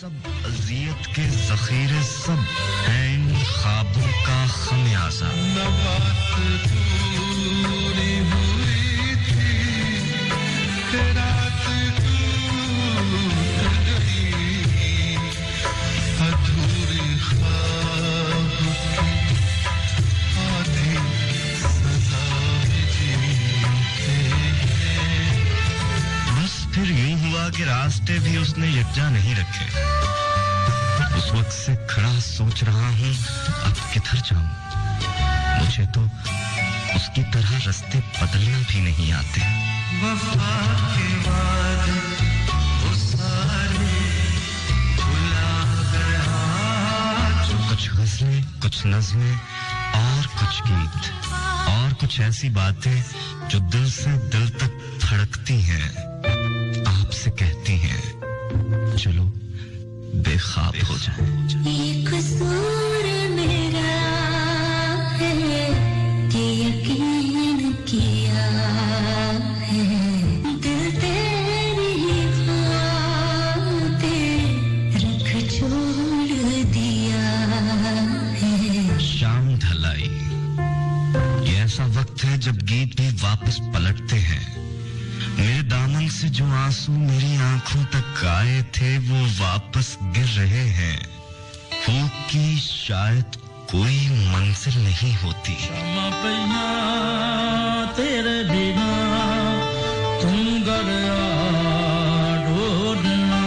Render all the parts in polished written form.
सब अजियत के ज़ख़ीरे सब हैं इन ख्वाबों का खमियाजा। फिर यूं हुआ कि रास्ते भी उसने यकजा नहीं रखे। उस वक्त से खड़ा सोच रहा हूं अब किधर जाऊं। मुझे तो उसकी तरह रास्ते बदलना भी नहीं आते। वफा के वादे वो सारे भुला गया। जो कुछ गज़लें, कुछ नज़्में और कुछ गीत और कुछ ऐसी बातें जो दिल से दिल तक धड़कती हैं, आपसे कहती हैं चलो बेख्वाब हो जाएं। ये कसूर मेरा है कि यकीन किया है, दिल तेरी बातें रख छोड़ दिया है। शाम ढलाई, ये ऐसा वक्त है जब गीत भी वापस पलटते हैं। मेरे दामन से जो आंसू मेरी आंखों तक आए थे वो वापस गिर रहे हैं। फूक की शायद कोई मंजिल नहीं होती। तेरे बिना तुम गया ढूंढना।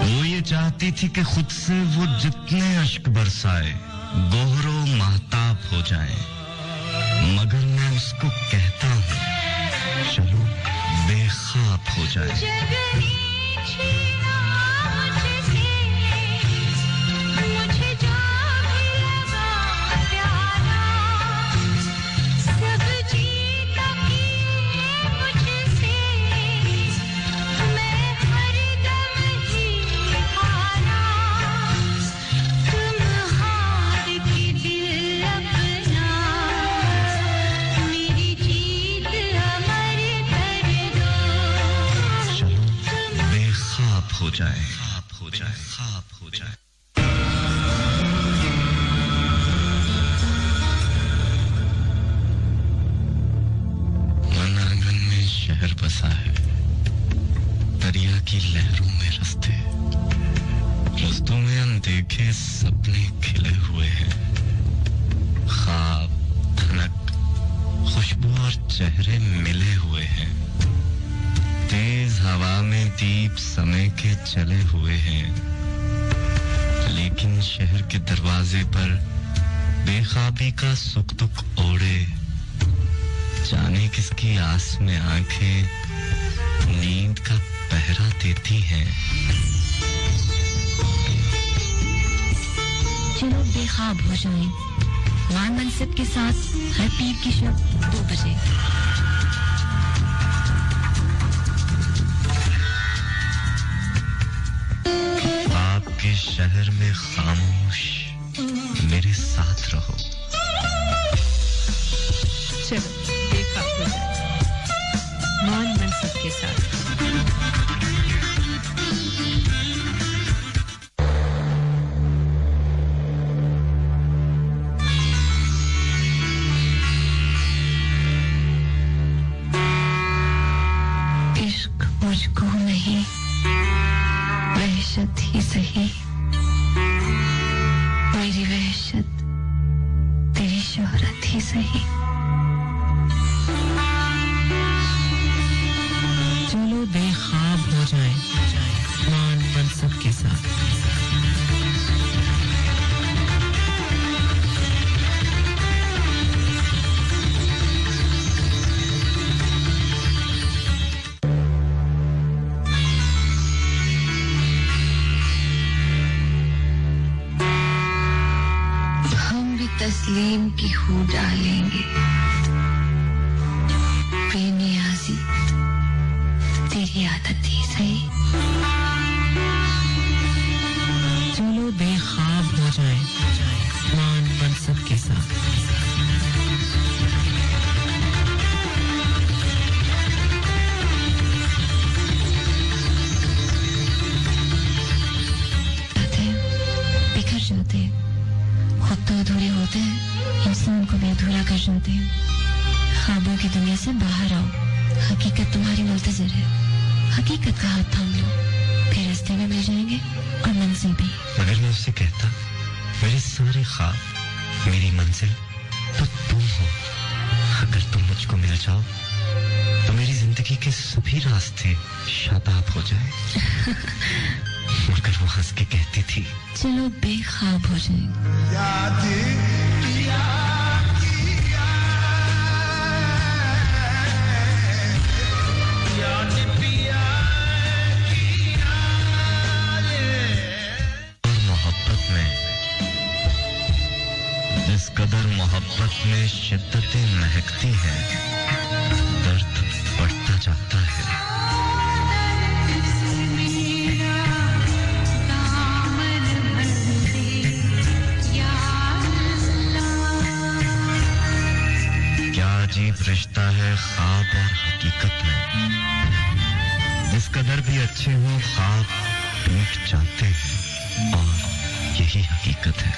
वो ये चाहती थी कि खुद से वो जितने अश्क बरसाए गोहरो महताब हो जाए, मगर मैं उसको कहता हूँ चलो बेख्वाब हो जाए। हो जाए, ख्वाब हो जाए, ख्वाब हो जाए। मन आंगन में शहर बसा है, दरिया की लहरों में रास्ते, रास्तों में अनदेखे सपने खिले हुए हैं। ख्वाब, धनक, खुशबू और चेहरे मिले हुए हैं। तेज हवा में दीप समय के चले हुए हैं, लेकिन शहर के दरवाजे पर बेख्वाबी का सुख दुख ओढ़े जाने किसकी आस में आंखें नींद का पहरा देती हैं। चलो बेख्वाब हो जाएं। मान मनसब के साथ हर पीर की शब 2 बजे। आपके शहर में खामोश मेरे साथ रहो। चलो बेख्वाब हो जाए। मान मनसब के साथ। इश्क मुझको नहीं, वहशत ही सही, मेरी वहशत तेरी शोहरत ही सही। चलो बेख्वाब हो जाए। मान मनसब के साथ। तस्लीम की हू डालेंगे, बेनियाजी तेरी आदत ही सही। चलो बेख्वाब हो जाए। मान मनसब के साथ। अधूरे होते हैं इंसान को भी अधूरा कर जाते हैं। ख्वाबों की दुनिया से बाहर आओ, हकीकत तुम्हारी मुंतजिर है। हकीकत का हाथ थाम लो, फिर रास्ते में मिल जाएंगे और मंजिल भी। मगर मैं उससे कहता, मेरे सारे ख्वाब, मेरी मंजिल तो तुम हो। अगर तुम मुझको मिल जाओ तो मेरी जिंदगी के सभी रास्ते शादाब हो जाए। मगर वो हंस के कहती थी, चलो बेख्वाब हो जाएं। जिस कदर मोहब्बत में शिद्दतें महकती हैं, दर्द बढ़ता जाता है। क्या अजीब रिश्ता है ख्वाब और हकीकत में। जिस कदर भी अच्छे हो ख्वाब टूट जाते हैं और यही हकीकत है।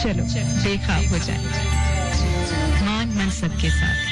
चलो बेख्वाब हो जाए मान मनसब के साथ।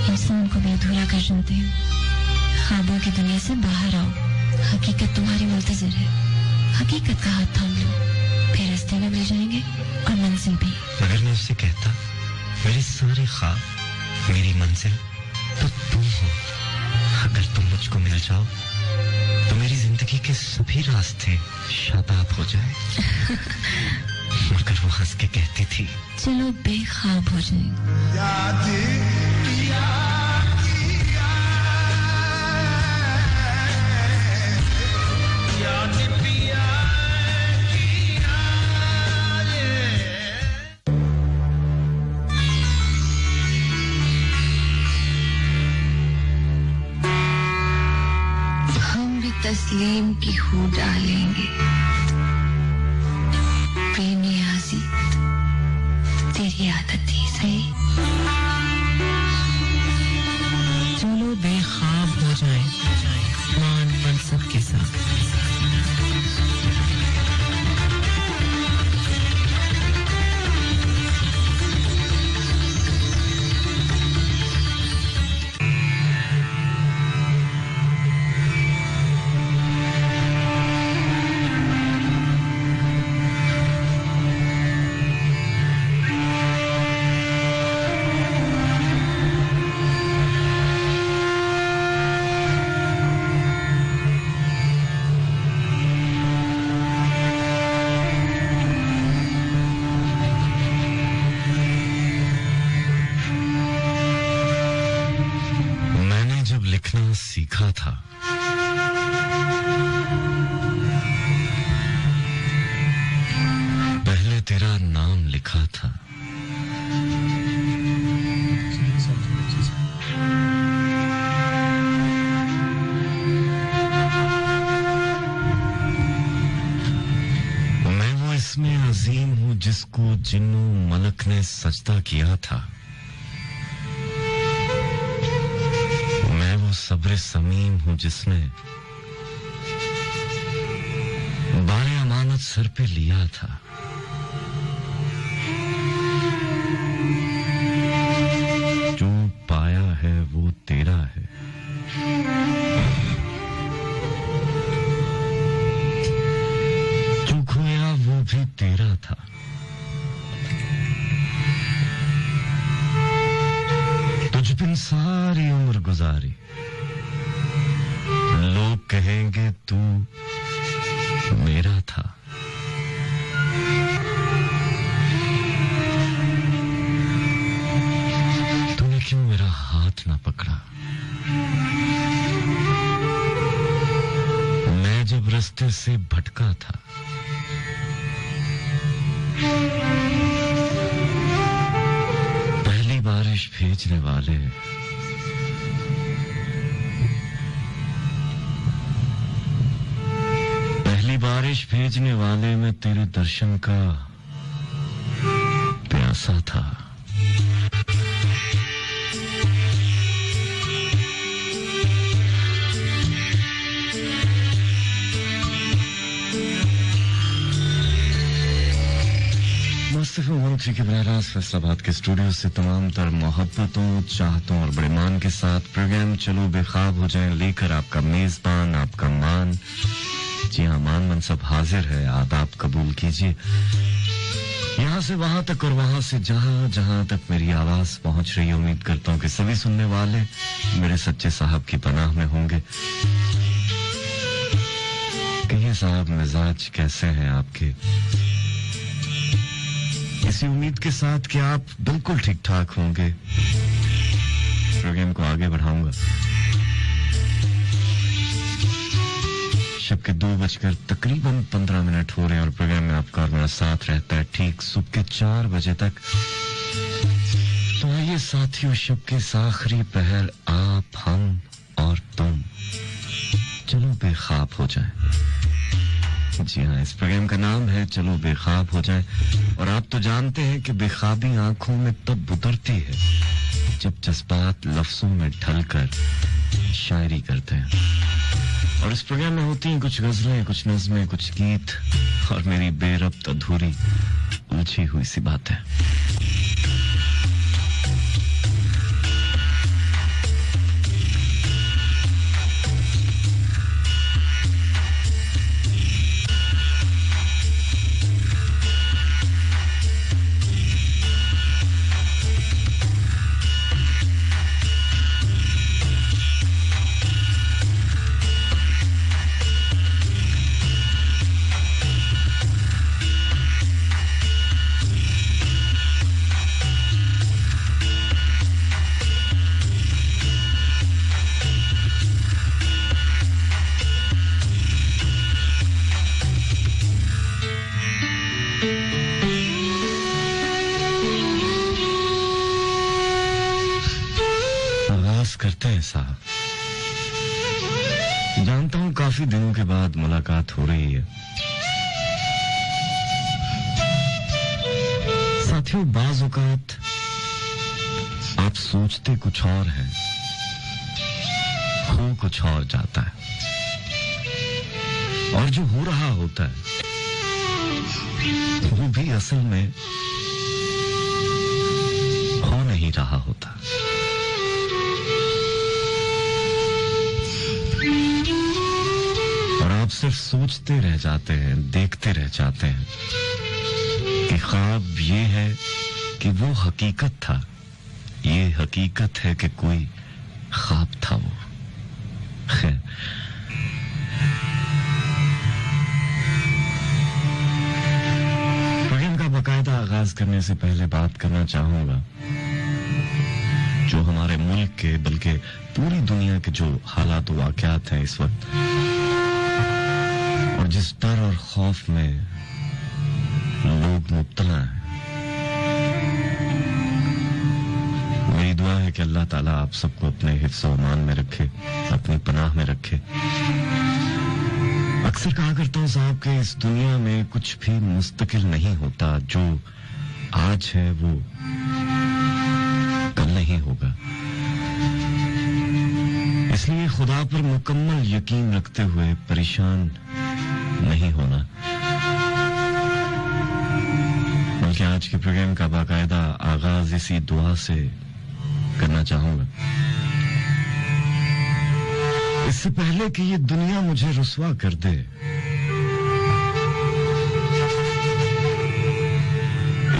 इंसान को भी अधूरा कर जाते हैं। ख्वाबों की दुनिया से बाहर आओ, हकीकत तुम्हारी मुंतजिर है। हकीकत का हाथ थाम लो, फिर रास्ते में मिल जाएंगे और मंजिल भी। मगर मैं उससे कहता, मेरे सारे ख्वाब, मेरी मंजिल तो तुम हो। अगर तुम मुझको मिल जाओ तो मेरी जिंदगी के सभी रास्ते शादाब हो जाए। मगर वो हंस के कहती थी, चलो बेख्वाब हो जाएं। हम भी तस्लीम की हो डालेंगे, बेनियाजी तेरी आदत ही सही। चलो बेख्वाब हो जाए मान मनसब के साथ। लिखना सीखा था, पहले तेरा नाम लिखा था। मैं वो इसमें अजीम हूँ जिसको जिन्नो मलक ने सजदा किया था। सब्र समीम हूँ जिसने बारे अमानत सर पे लिया था। जो पाया है वो तेरा है, कहेंगे तू मेरा था। तूने क्यों मेरा हाथ ना पकड़ा? मैं जब रास्ते से भटका था। पहली बारिश भेजने वाले बारिश भेजने वाले में तेरे दर्शन का प्यासा था। मुस्तफा मंत्री के बहरास फैसलाबाद के स्टूडियो से तमाम तर मोहब्बतों, चाहतों और बड़े मान के साथ प्रोग्राम चलो बेख्वाब हो जाएं लेकर आपका मेजबान, आपका मान। जी हाँ, मान मनसब हाजिर है, आदाब कबूल कीजिए। यहाँ से वहां तक और वहां से जहां जहां तक मेरी आवाज पहुंच रही है, उम्मीद करता हूँ कि सभी सुनने वाले मेरे सच्चे साहब की पनाह में होंगे। कहिए साहब, मिजाज कैसे हैं आपके? इसी उम्मीद के साथ कि आप बिल्कुल ठीक ठाक होंगे, प्रोग्राम को आगे बढ़ाऊंगा। शब के 2 बजकर तकरीबन 15 मिनट हो रहे हैं और प्रोग्राम में आपका और मेरा साथ रहता है ठीक सुबह के 4 बजे तक। तो आइए साथियों, शब के आखिरी पहर आप, हम और तुम चलो बेख्वाब हो जाएं। जी हाँ, इस प्रोग्राम का नाम है चलो बेख्वाब हो जाएं। और आप तो जानते हैं कि बेख्वाबी आंखों में तब उतरती है जब जज्बात लफ्जों में ढलकर शायरी करते हैं। और इस प्रोग्राम में होती हैं कुछ गजलें, कुछ नज़में, कुछ गीत और मेरी बेरब्त अधूरी उलझी हुई सी बातें। करते हैं साहब। जानता हूं काफी दिनों के बाद मुलाकात हो रही है। साथियों, बाज औकात आप सोचते कुछ और हैं, हो कुछ और जाता है, और जो हो रहा होता है वो भी असल में हो नहीं रहा होता। और आप सिर्फ सोचते रह जाते हैं, देखते रह जाते हैं कि ख्वाब ये है कि वो हकीकत था, ये हकीकत है कि कोई ख्वाब था वो। खैर, प्रोग्राम का बाकायदा आगाज करने से पहले बात करना चाहूंगा जो हमारे मुल्क के बल्कि पूरी दुनिया के जो हालात व वाक़यात हैं इस वक्त, और जिस डर और खौफ में लोग मुब्तला हैं। मेरी दुआ है कि अल्लाह ताला आप सबको अपने हिफ्ज़ व अमान में रखे, अपनी पनाह में रखे। अक्सर कहा करता हूँ साहब कि इस दुनिया में कुछ भी मुस्तकिल नहीं होता, जो आज है वो कल नहीं होगा। इसलिए खुदा पर मुकम्मल यकीन रखते हुए परेशान नहीं होना। बल्कि आज के प्रोग्राम का बाकायदा आगाज इसी दुआ से करना चाहूंगा। इससे पहले कि ये दुनिया मुझे रुस्वा कर दे,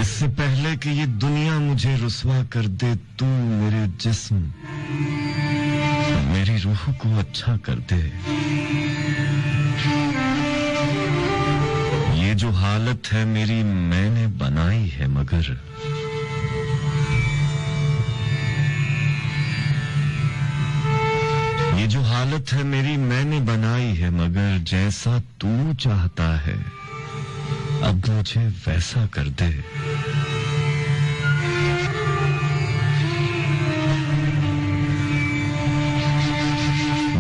इससे पहले कि ये दुनिया मुझे रुस्वा कर दे, तू मेरे जिस्म मेरी रूह को अच्छा कर दे। ये जो हालत है मेरी मैंने बनाई है, मगर ये जो हालत है मेरी मैंने बनाई है, मगर जैसा तू चाहता है अब मुझे वैसा कर दे।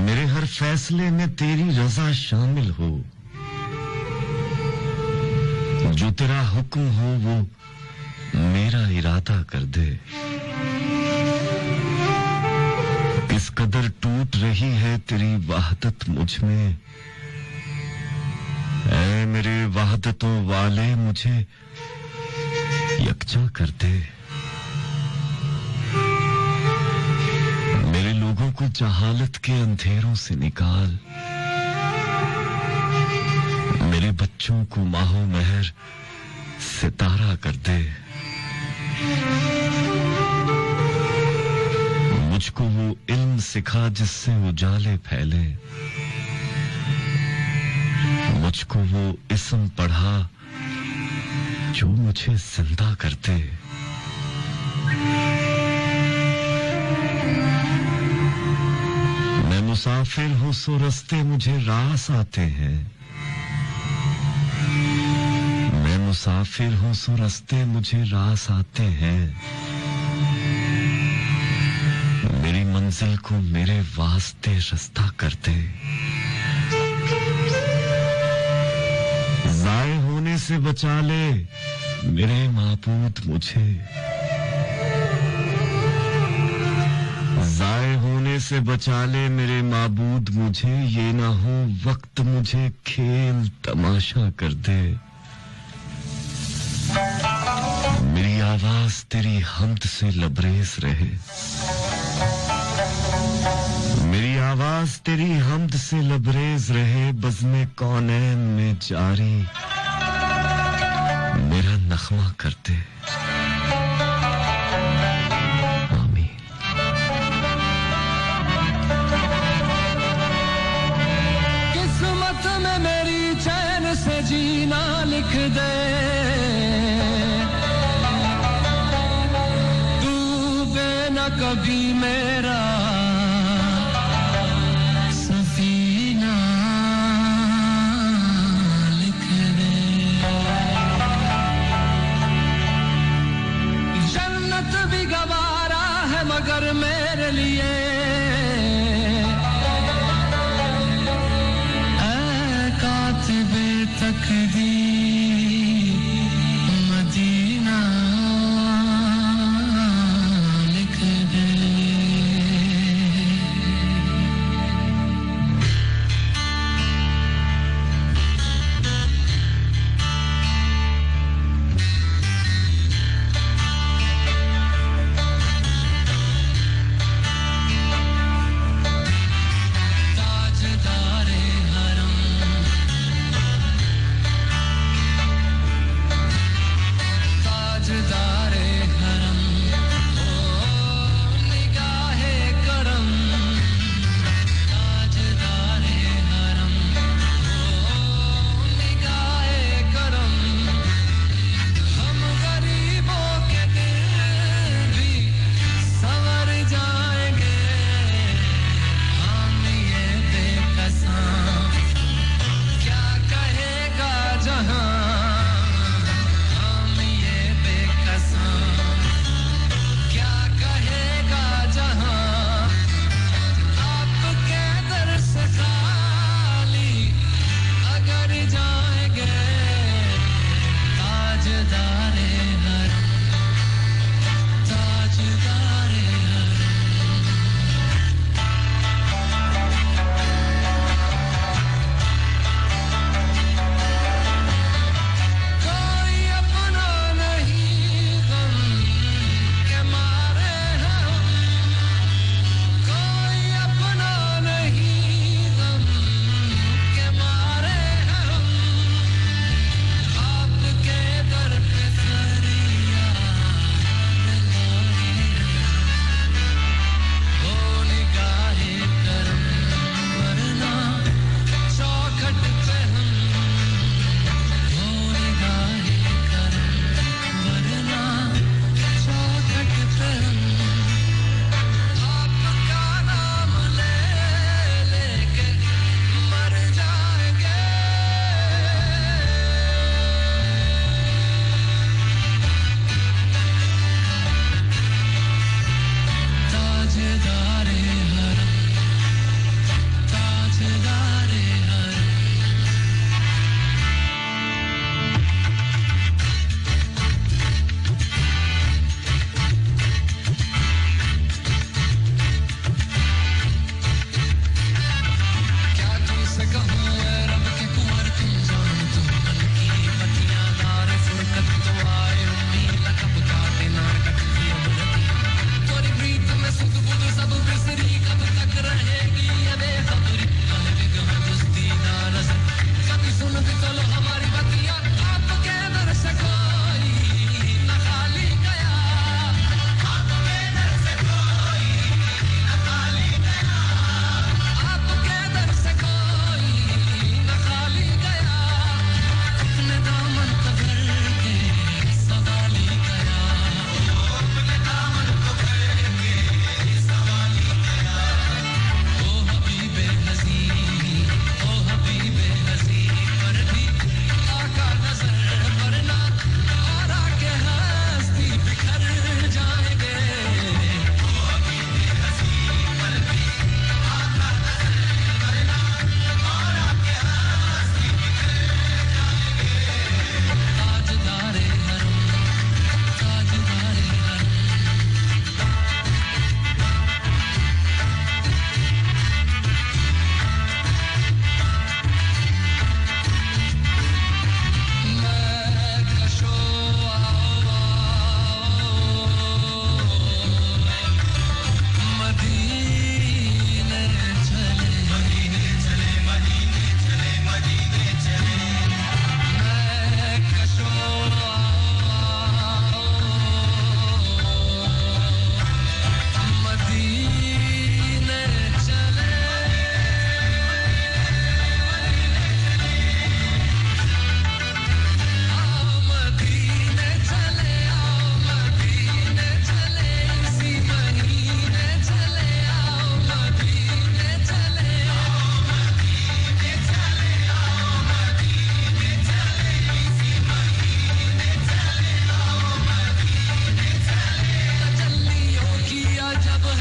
मेरे हर फैसले में तेरी रजा शामिल हो, जो तेरा हुक्म हो वो मेरा इरादा कर दे। किस कदर टूट रही है तेरी वहदत मुझ में, ऐ मेरे वहदतों वाले मुझे यकजा कर दे। मेरे लोगों को जहालत के अंधेरों से निकाल, मेरे बच्चों को माहो महर सितारा कर दे। मुझको वो इल्म सिखा जिससे उजाले फैले, मुझको वो इस्म पढ़ा जो मुझे जिंदा कर दे। मैं मुसाफिर हूँ सो रास्ते मुझे रास आते हैं, मैं मुसाफिर हूँ सो रास्ते मुझे रास आते हैं। मेरी मंजिल को मेरे वास्ते रास्ता कर दे। जाए होने से बचा ले मेरे माबूद मुझे, जाए होने से बचा ले मेरे माबूद मुझे। ये ना हो वक्त मुझे खेल तमाशा कर दे। मेरी आवाज तेरी हम्द से लबरेज रहे, मेरी आवाज तेरी हम्द से लबरेज रहे। बज़्मे कौनैन में जारी मेरा नग़मा कर दे। आमीन। किस्मत में मेरी चैन से जीना लिख दे, डूबे न कभी मेरा सफीना लिख दे। जन्नत भी गवारा है मगर मेरे लिए, ऐ कातिबे तकदीर मदीना लिख दे।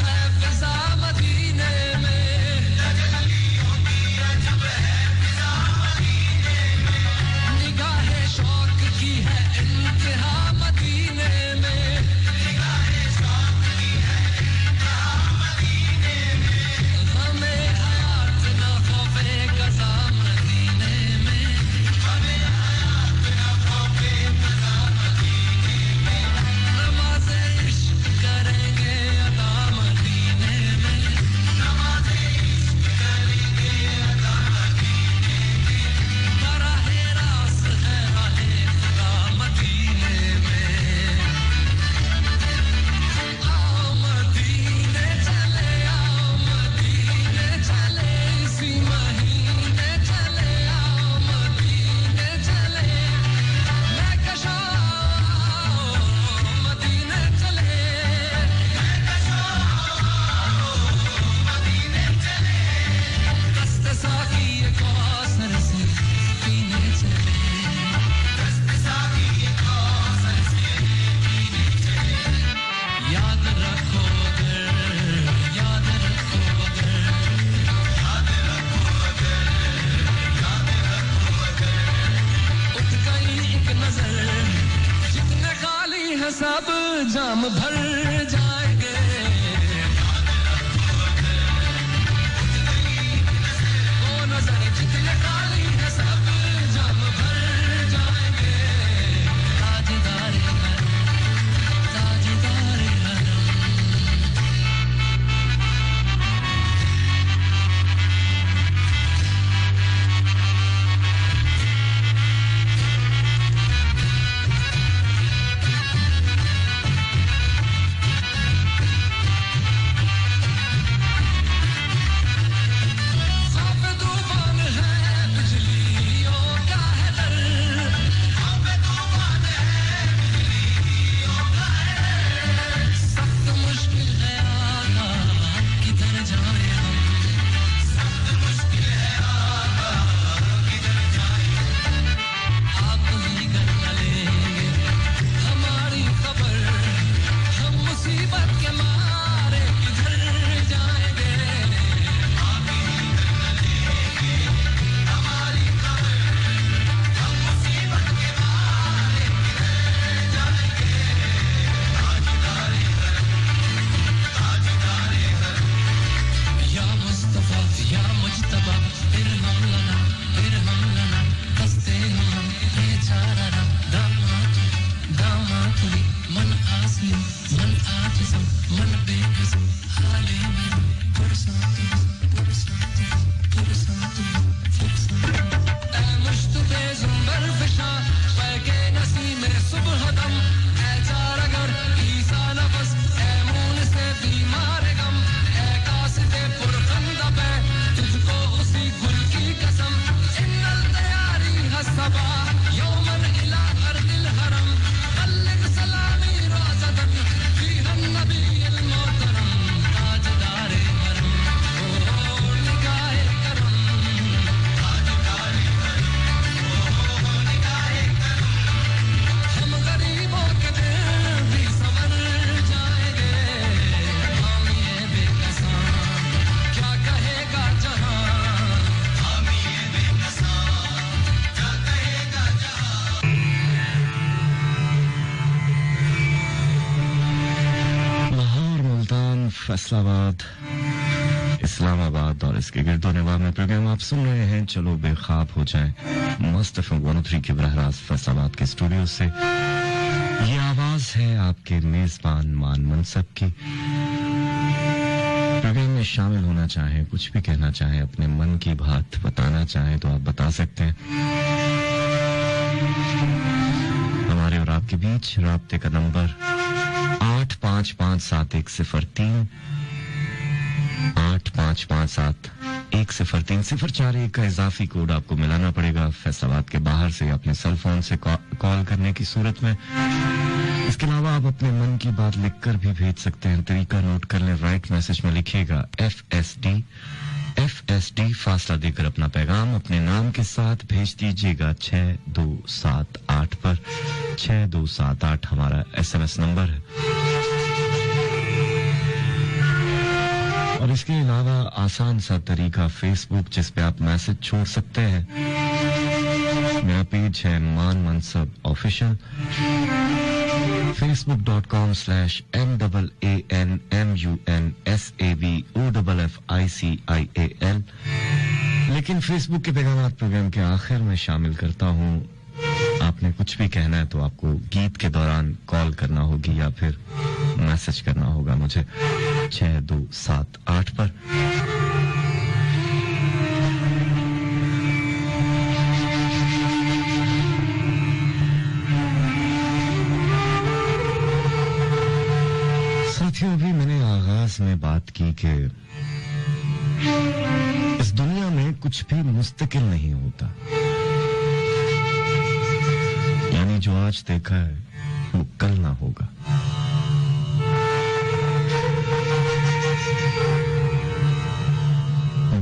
है फिजा मदीने में निगाहे शौक की है इंतहा मदीने में हमें हयात न खौफे कज़ा मदीने में नमाज़े इश्क करेंगे अदा मदीने में बराहे रास्त है राहे खुदा मदीने में आओ मदीने चले इसी महीने चले आओ मदीने चले मैं कशा मदीने चले दस्ते साकी एक कौसर से पीने चले याद रखो उठ गई एक नजर जितने खाली है सब जाम भर जाएंगे वो नजर जितने खाली है सब जाम भर जाएंगे ताजदार हरम ख़ौफ़ तूफ़ान है बिजलियों का है डर सख्त मुश्किल है आका किधर जाए हम आप ही घर चलेंगे हमारी खबर हम मुसीबत के मारे किधर जाएंगे या मुस्तफा या मुज्तबा इरहम लना हंसते हम बेचारा दामात भी मन आसली मन आजिज़म मन बेकसम हाले में पुरसाती ऐ मुश्तबे ज़ुंबर फिशा पैके नसीम सुबह दम ऐ चारगर ईसा नफस ऐ मून से बीमार गम ऐ कासिदे पुरखंद पे तुझको उसी गुल की कसम इन्नल तैयारी हसबा यौमन इला अर्दिल हरम बल्लिग सलामी राज़दन फीहन नबील मोहतरम ताजदार हरम ओ निगाहे करम हम गरीबों के दिल भी संवर जाएंगे हम ये बेकसां क्या कहेगा जहां लाहौर, मुल्तान, फैसलाबाद, इस्लामाबाद और इसके गिरदोनवा में प्रोग्राम आप सुन रहे हैं। चलो बेख्वाब हो जाएं मस्त FM 103 के बरह रास्त फैसलाबाद के स्टूडियो से। ये आवाज है आपके मेजबान मान मनसब की। प्रोग्राम में शामिल होना चाहें, कुछ भी कहना चाहें, अपने मन की बात बताना चाहें तो आप बता सकते हैं। हमारे और आपके बीच राब्ते का नंबर 8557103103 8557103103 का इजाफी कोड आपको मिलाना पड़ेगा फैसलाबाद के बाहर से अपने सेल फोन से कॉल करने की सूरत में। इसके अलावा आप अपने मन की बात लिखकर भी भेज सकते हैं। तरीका नोट कर लें, राइट मैसेज में लिखिएगा FSD फासला देकर अपना पैगाम अपने नाम के साथ भेज दीजिएगा 6278 पर। 6278 हमारा SMS नंबर है। अलावा आसान सा तरीका फेसबुक, जिस पे आप मैसेज छोड़ सकते हैं। मेरा पेज है मान मनसब ऑफिशियल, facebook.com/MANMUNSABOFFICIAL। लेकिन फेसबुक के पैगामात प्रोग्राम के आखिर में शामिल करता हूँ। आपने कुछ भी कहना है तो आपको गीत के दौरान कॉल करना होगी या फिर मैसेज करना होगा मुझे 6278 पर। साथियों, अभी मैंने आगाज में बात की कि इस दुनिया में कुछ भी मुस्तकिल नहीं होता, यानी जो आज देखा है वो कल ना होगा।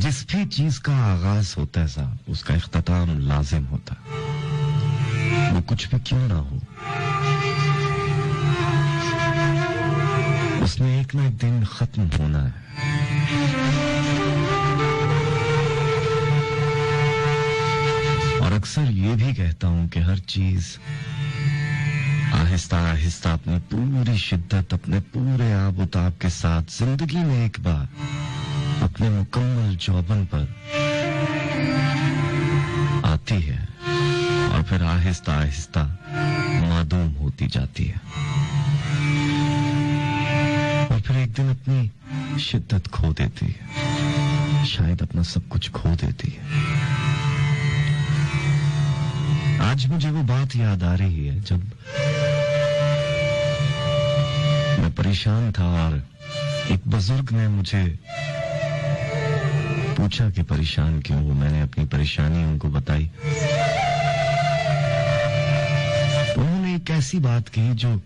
जिस भी चीज का आगाज होता है साहब, उसका इख्तिताम लाजिम होता है, वो कुछ भी क्यों ना हो। उसने एक ना एक दिन खत्म होना है। और अक्सर ये भी कहता हूं कि हर चीज आहिस्ता आहिस्ता अपनी पूरी शिद्दत, अपने पूरे आबोताब के साथ जिंदगी में एक बार अपने मुकम्मल जौबन पर आती है और फिर आहिस्ता आहिस्ता मादूम होती जाती है और फिर एक दिन अपनी शिद्दत खो देती है, शायद अपना सब कुछ खो देती है। आज मुझे वो बात याद आ रही है जब मैं परेशान था और एक बुजुर्ग ने मुझे पूछा कि परेशान क्यों हो। मैंने अपनी परेशानी उनको बताई। उन्होंने एक ऐसी बात कही जो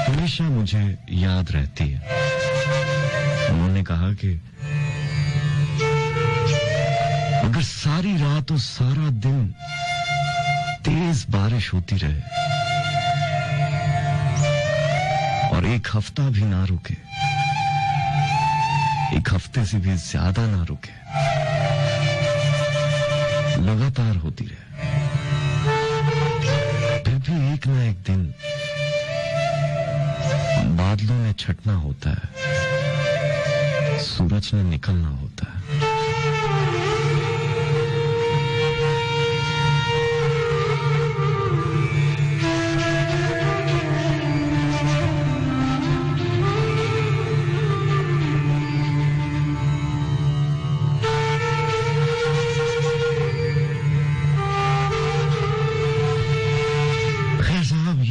हमेशा मुझे याद रहती है। उन्होंने कहा कि अगर सारी रात और सारा दिन तेज बारिश होती रहे और एक हफ्ता भी ना रुके, एक हफ्ते से भी ज्यादा ना रुके, लगातार होती रहे, फिर भी एक ना एक दिन बादलों ने छटना होता है, सूरज ने निकलना होता है।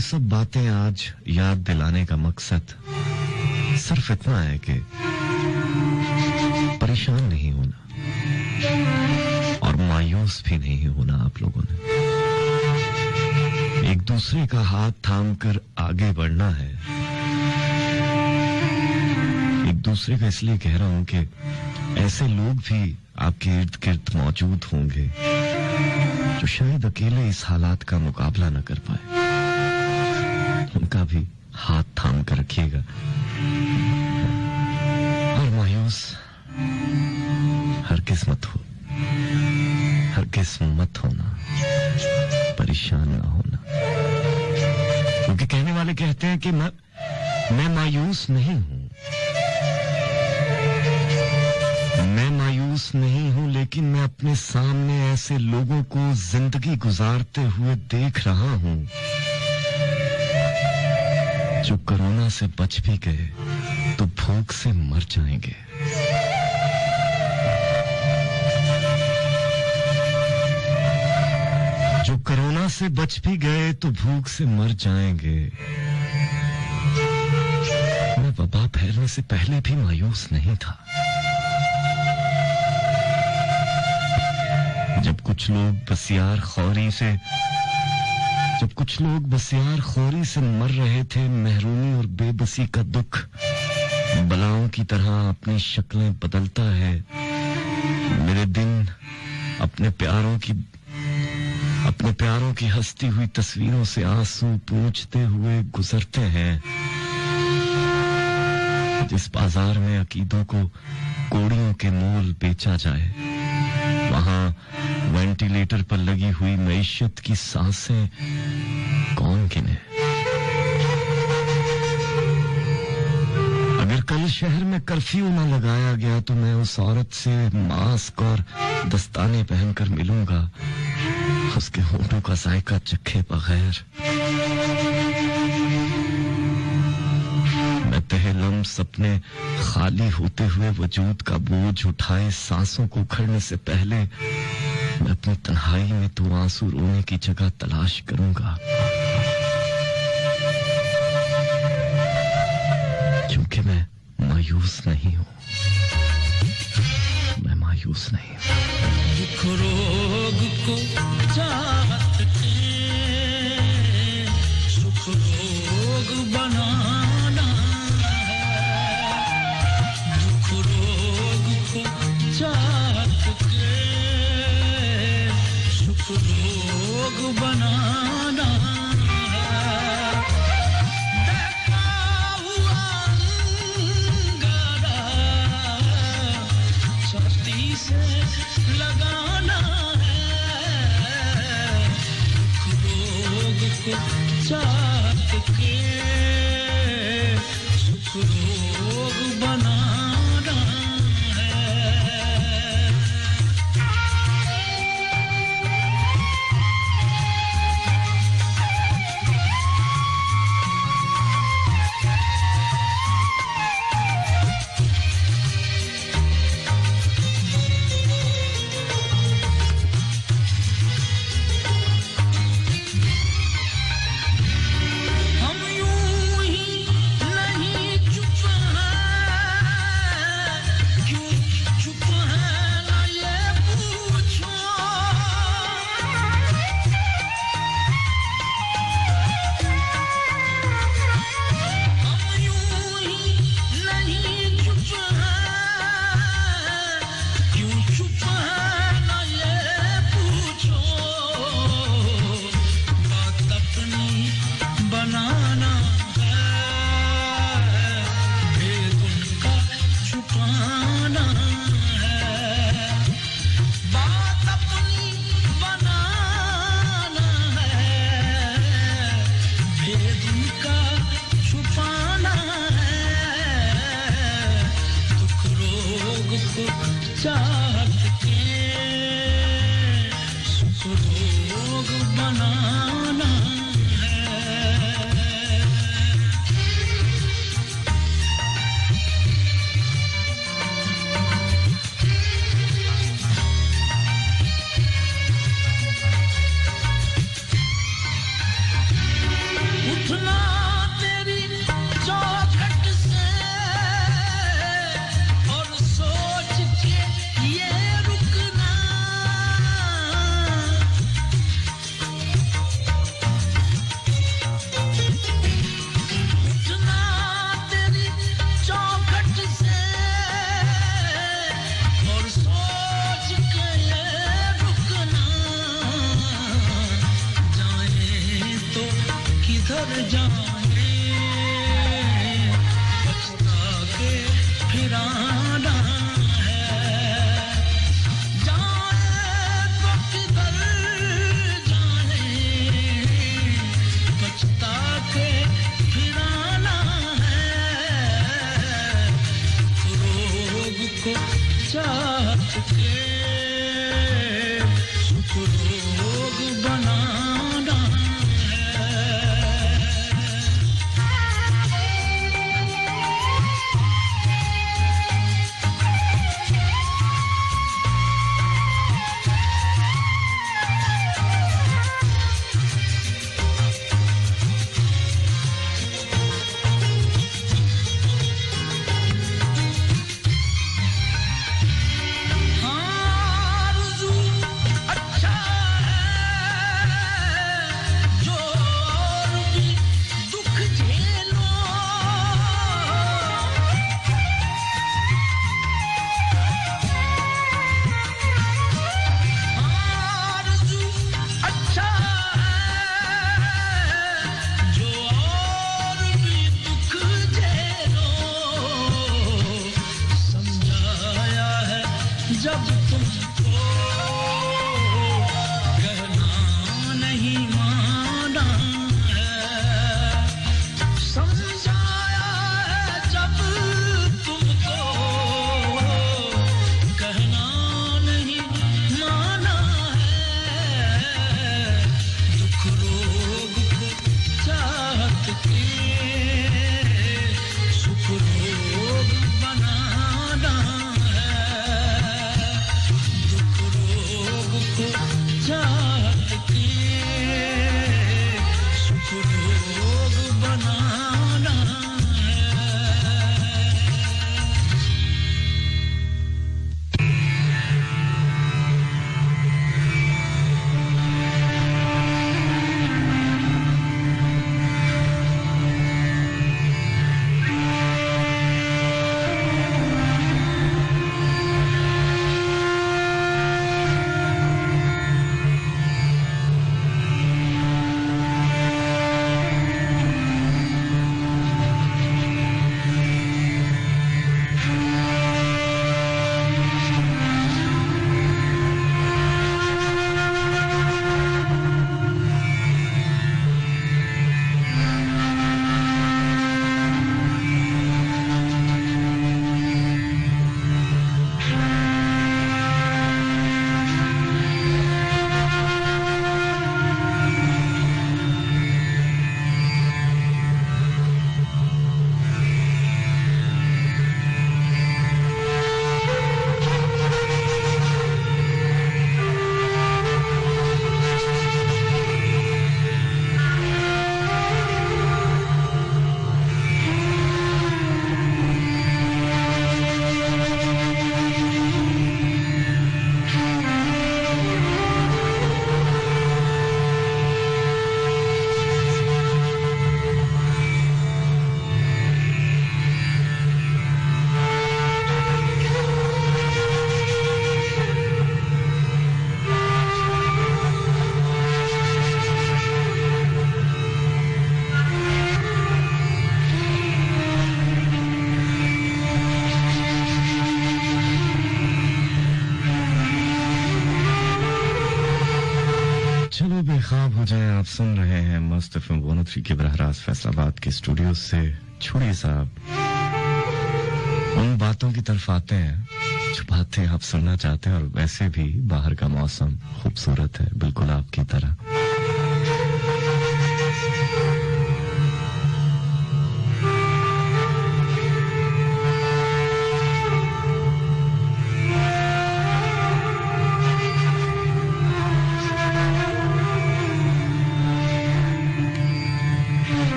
सब बातें आज याद दिलाने का मकसद सिर्फ इतना है कि परेशान नहीं होना और मायूस भी नहीं होना। आप लोगों ने एक दूसरे का हाथ थामकर आगे बढ़ना है। एक दूसरे का इसलिए कह रहा हूं कि ऐसे लोग भी आपके इर्द गिर्द मौजूद होंगे जो शायद अकेले इस हालात का मुकाबला न कर पाए। उनका भी हाथ थाम कर रखिएगा और मायूस हर किस्मत होना, परेशान ना होना, क्योंकि कहने वाले कहते हैं कि मैं मायूस नहीं हूं, मैं मायूस नहीं हूं, लेकिन मैं अपने सामने ऐसे लोगों को जिंदगी गुजारते हुए देख रहा हूं जो कोरोना से बच भी गए तो भूख से मर जाएंगे। जो कोरोना से बच भी गए तो भूख से मर जाएंगे। मैं वबा फैलने से पहले भी मायूस नहीं था। जब कुछ लोग बसियार खौरी से मर रहे थे, महरूमी और बेबसी का दुख बलाओं की तरह अपनी शक्लें बदलता है। मेरे दिन अपने प्यारों की हंसती हुई तस्वीरों से आंसू पूंछते हुए गुजरते हैं। जिस बाजार में अकीदों को कोड़ियों के मोल बेचा जाए, वहां वेंटिलेटर पर लगी हुई मईशत की सांसें कौन गिने? अगर कल शहर में कर्फ्यू न लगाया गया तो मैं उस औरत से मास्क और दस्ताने पहनकर मिलूंगा, उसके होंठों का जायका चखे बगैर। मैं तहलम्स अपने खाली होते हुए वजूद का बोझ उठाए सांसों को उखड़ने से पहले मैं अपनी तन्हाई में तू आंसू रोने की जगह तलाश करूंगा, क्योंकि मैं मायूस नहीं हूं, मैं मायूस नहीं हूं। दुख रोग को चाहत के सुख रोग बनाना है, दुख रोग को चाहत के सुख रोग बनाना है। देखा हुआ अंगारा छाती से लगाना है, दुख रोग को चाहत के सुख रोग बनाना है। हम यूं ही नहीं चुप हैं, क्यों चुप हैं ना ये पूछो। हम यूं ही नहीं चुप हैं, क्यों चुप हैं ना ये पूछो। बात अपनी बनाना है, भेद उनका छुपाना है। बात अपनी बनाना है, भेद उनका छुपाना है। दुख रोग को चाहत के सुख रोग बनाना है। उठना तेरी चौखट से और सोच के ये रुकना। उठना तेरी चौखट से और सोच के ये रुकना। जाए तो किधर जाए, पछता के फिर आना है। जाए तो किधर जाए, पछता के फिर आना है। रोग को चाहत के सुख रोग बनाना है। जब तुमको कहना नहीं माना है समझाया है जब तुमको कहना नहीं माना है दुख रोग को चाहत के सुख रोग बनाना चाहत के सुख रोग बनाना बेख्वाब हो जाए। आप सुन रहे हैं मस्त एफएम 103 के बरहरास फैसलाबाद के स्टूडियो से। छोड़िए साहब, उन बातों की तरफ आते हैं जो बातें आप सुनना चाहते हैं। और वैसे भी बाहर का मौसम खूबसूरत है, बिल्कुल आपकी तरह।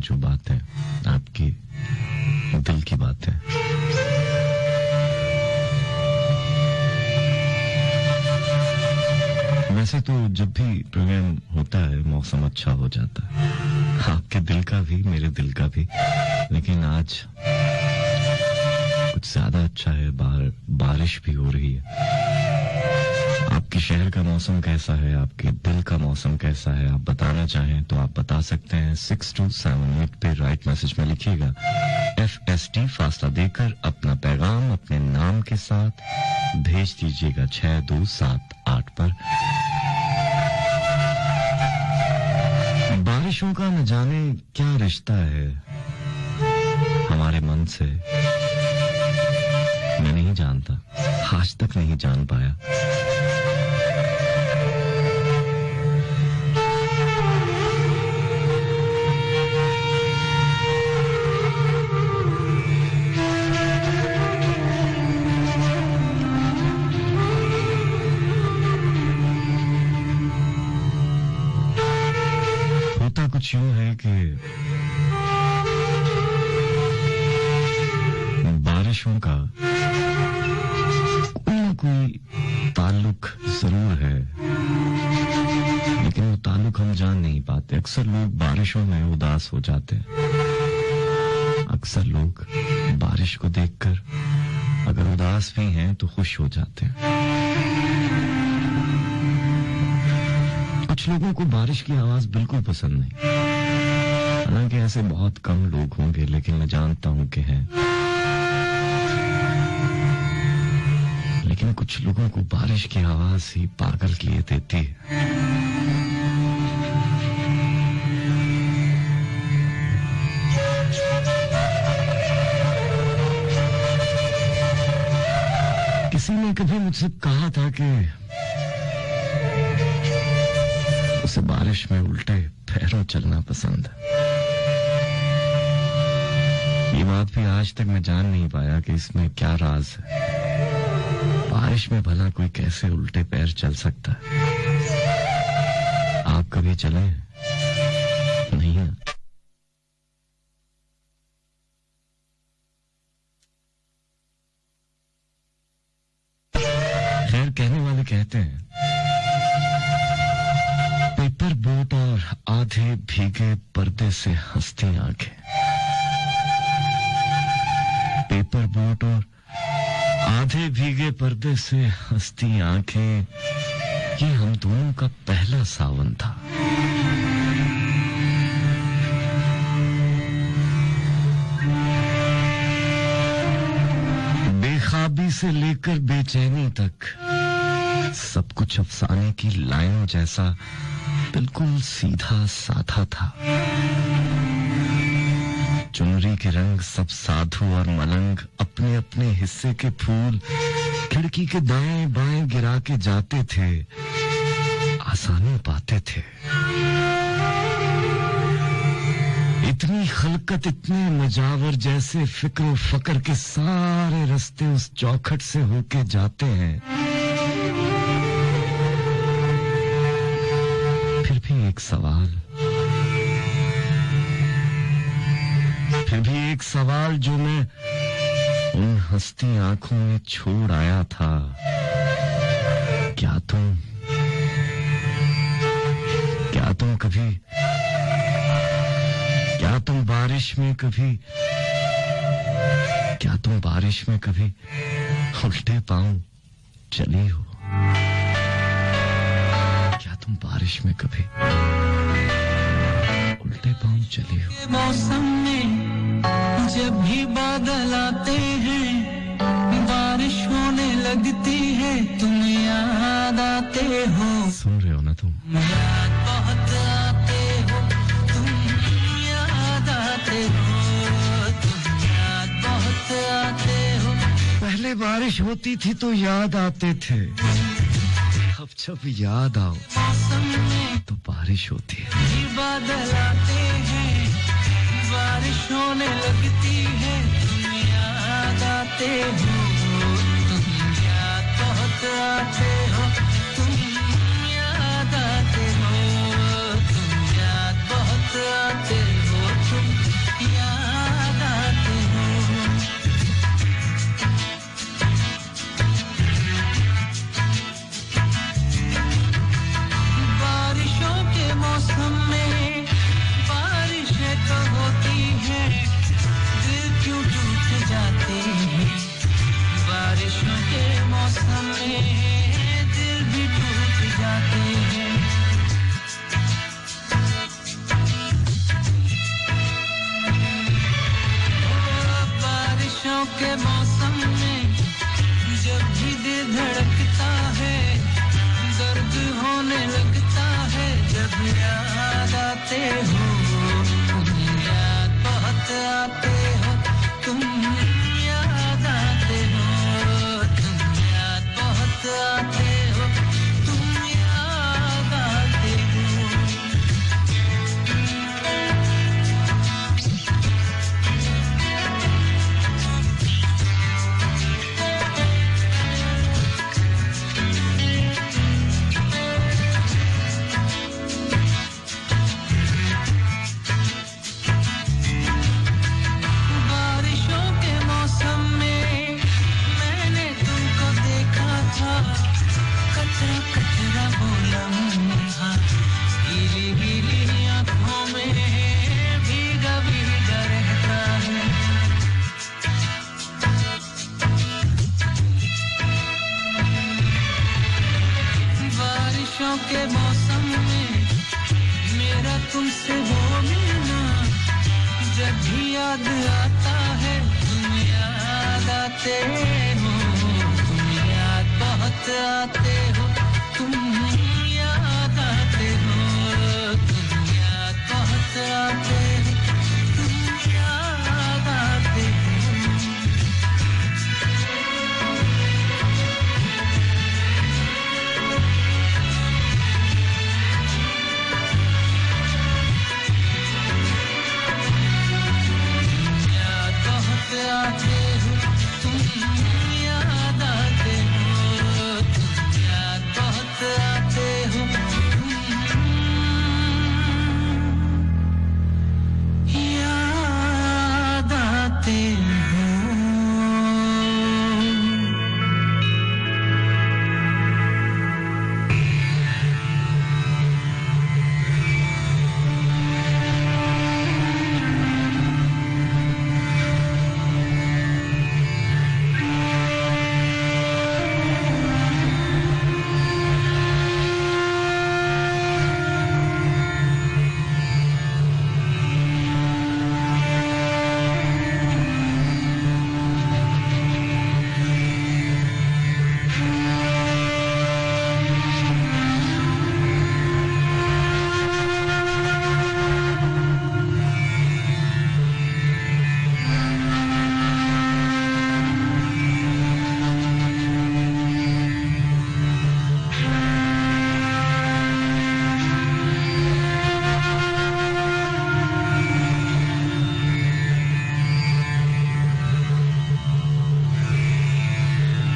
जो बातें आपकी दिल की बात है। वैसे तो जब भी प्रोग्राम होता है मौसम अच्छा हो जाता है, आपके दिल का भी मेरे दिल का भी। लेकिन आज कुछ ज्यादा अच्छा है, बाहर बारिश भी हो रही है। आपके शहर का मौसम कैसा है, आपके दिल का मौसम कैसा है, आप बताना चाहें तो आप बता सकते हैं। 6278 पे राइट मैसेज में लिखिएगा FST फासला देकर अपना पैगाम अपने नाम के साथ भेज दीजिएगा 6278 पर। बारिशों का न जाने क्या रिश्ता है हमारे मन से, मैं नहीं जानता, आज तक नहीं जान पाया। कुछ यूं है कि बारिशों का कोई ना कोई ताल्लुक जरूर है, लेकिन वो ताल्लुक हम जान नहीं पाते। अक्सर लोग बारिशों में उदास हो जाते हैं, अक्सर लोग बारिश को देखकर अगर उदास भी हैं तो खुश हो जाते हैं। कुछ लोगों को बारिश की आवाज बिल्कुल पसंद नहीं, हालांकि ऐसे बहुत कम लोग होंगे, लेकिन मैं जानता हूं कि हैं। लेकिन कुछ लोगों को बारिश की आवाज ही पागल किए देती है। किसी ने कभी मुझसे कहा था कि उसे बारिश में उल्टे पैरों चलना पसंद है। ये बात भी आज तक मैं जान नहीं पाया कि इसमें क्या राज है। बारिश में भला कोई कैसे उल्टे पैर चल सकता है? आप कभी चले? नहीं ना? खैर, कहने वाले कहते हैं पेपर बोट और आधे भीगे पर्दे से हंसती आंखें। पेपर बोट और आधे भीगे पर्दे से हंसती आंखें, ये हम दोनों का पहला सावन था। बेखाबी से लेकर बेचैनी तक सब कुछ अफसाने की लाइनों जैसा बिल्कुल सीधा साधा था। चुनरी के रंग सब साधु और मलंग अपने अपने हिस्से के फूल खिड़की के दाएं बाएं गिरा के जाते थे, आसानी पाते थे। इतनी खलकत, इतने मजावर, जैसे फिक्र फकर के सारे रास्ते उस चौखट से होके जाते हैं। फिर भी एक सवाल जो मैं उन हंसती आंखों में छोड़ आया था। क्या तुम बारिश में कभी उल्टे पांव चली हो? क्या तुम बारिश में कभी उल्टे पांव चली हो? मौसम में जब भी बादल आते हैं, बारिश होने लगती है, तुम याद आते हो। सुन रहे हो ना तुम? याद बहुत आते हो, तुम याद आते हो, तुम याद बहुत आते हो। पहले बारिश होती थी तो याद आते थे, अब जब याद आओ तो बारिश होती है। बादल आते हैं, बारिश होने लगती है, तुम याद आते हो, तुम याद बहुत आते हो, तुम याद आते हो, तुम याद बहुत आते हो, तुम याद आते हो। बारिशों के मौसम में बारिशें तो होती हैं, दिल क्यों टूट जाते हैं। बारिशों के मौसम में दिल भी टूट जाते हैं। बारिशों के मौसम में जब भी दिल धड़कता है, दर्द होने लगता है, जब याद आते हो, तुम याद बहुत आते हो, तुम याद आते हो, तुम याद बहुत आते हो, तुम याद आते हो। भी याद आता है तुम याद आते हो तुम याद बहुत आते हो तुम याद आते हो तुम याद बहुत आते हो तुम याद आते हो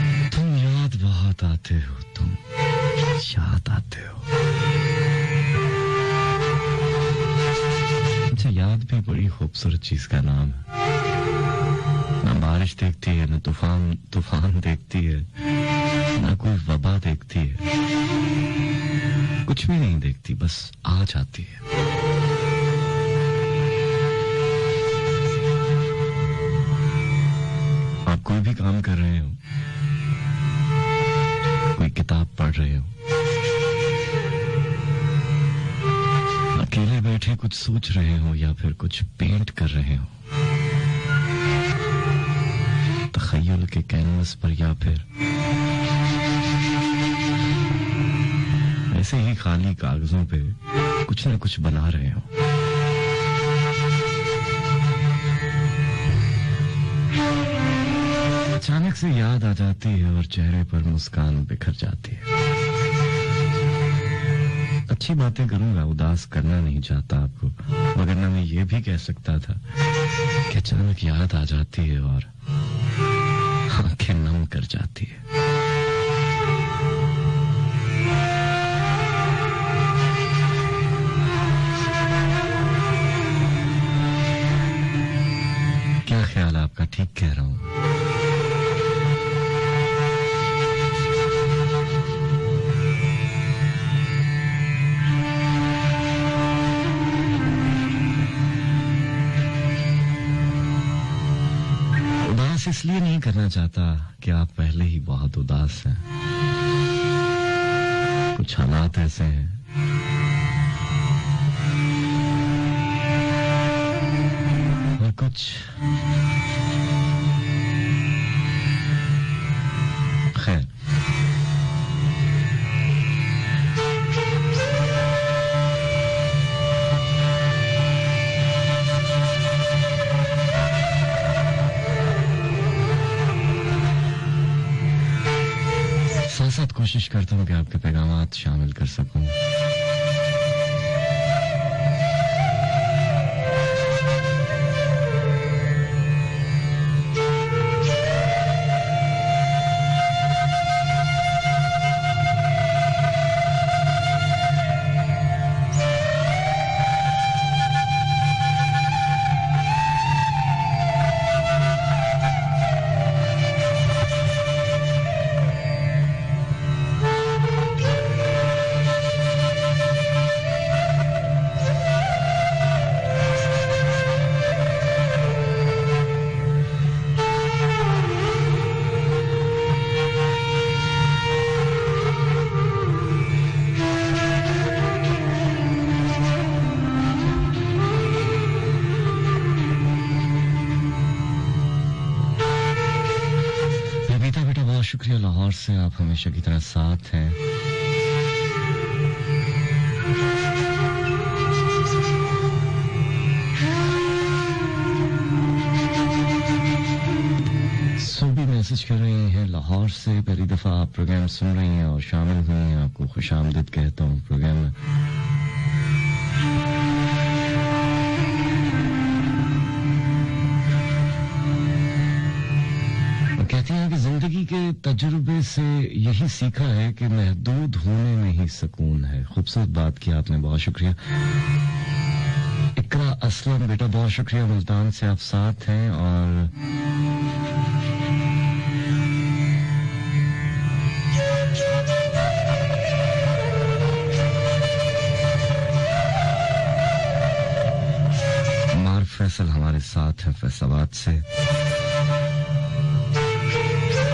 आते हो तुम याद आते हो तुम याद बहुत आते हो तुम याद आते हो खूबसूरत चीज का नाम है ना बारिश देखती है ना तूफान देखती है ना कोई वबा देखती है कुछ भी नहीं देखती बस आ जाती है आप कोई भी काम कर रहे हो कोई किताब पढ़ रहे हो अकेले बैठे कुछ सोच रहे हो या फिर कुछ पेंट कर रहे हो तखय्युल के कैनवस पर या फिर ऐसे ही खाली कागजों पे कुछ न कुछ बना रहे हो अचानक से याद आ जाती है और चेहरे पर मुस्कान बिखर जाती है अच्छी बातें करूंगा उदास करना नहीं चाहता आपको मगर ना मैं ये भी कह सकता था कि अचानक याद आ जाती है और आंखें नम कर जाती है क्या ख्याल आपका ठीक कह रहा हूं इसलिए नहीं करना चाहता कि आप पहले ही बहुत उदास हैं कुछ हालात ऐसे हैं और कुछ खैर साथ कोशिश करता हूं कि आपके पैगामात शामिल कर सकूं शुक्रिया लाहौर से आप हमेशा की तरह साथ हैं। भी मैसेज कर रही हैं लाहौर से, पहली दफा आप प्रोग्राम सुन रही हैं और शामिल हुई हैं, आपको खुशामदीद कहता हूं प्रोग्राम में। कहती हैं कि जिंदगी के तजुर्बे से यही सीखा है कि महदूद होने में ही सुकून है। खूबसूरत बात की आपने, बहुत शुक्रिया। इकरा असलम बेटा बहुत शुक्रिया, मुल्तान से आप साथ हैं। और फैसल हमारे साथ हैं फैसलाबाद से,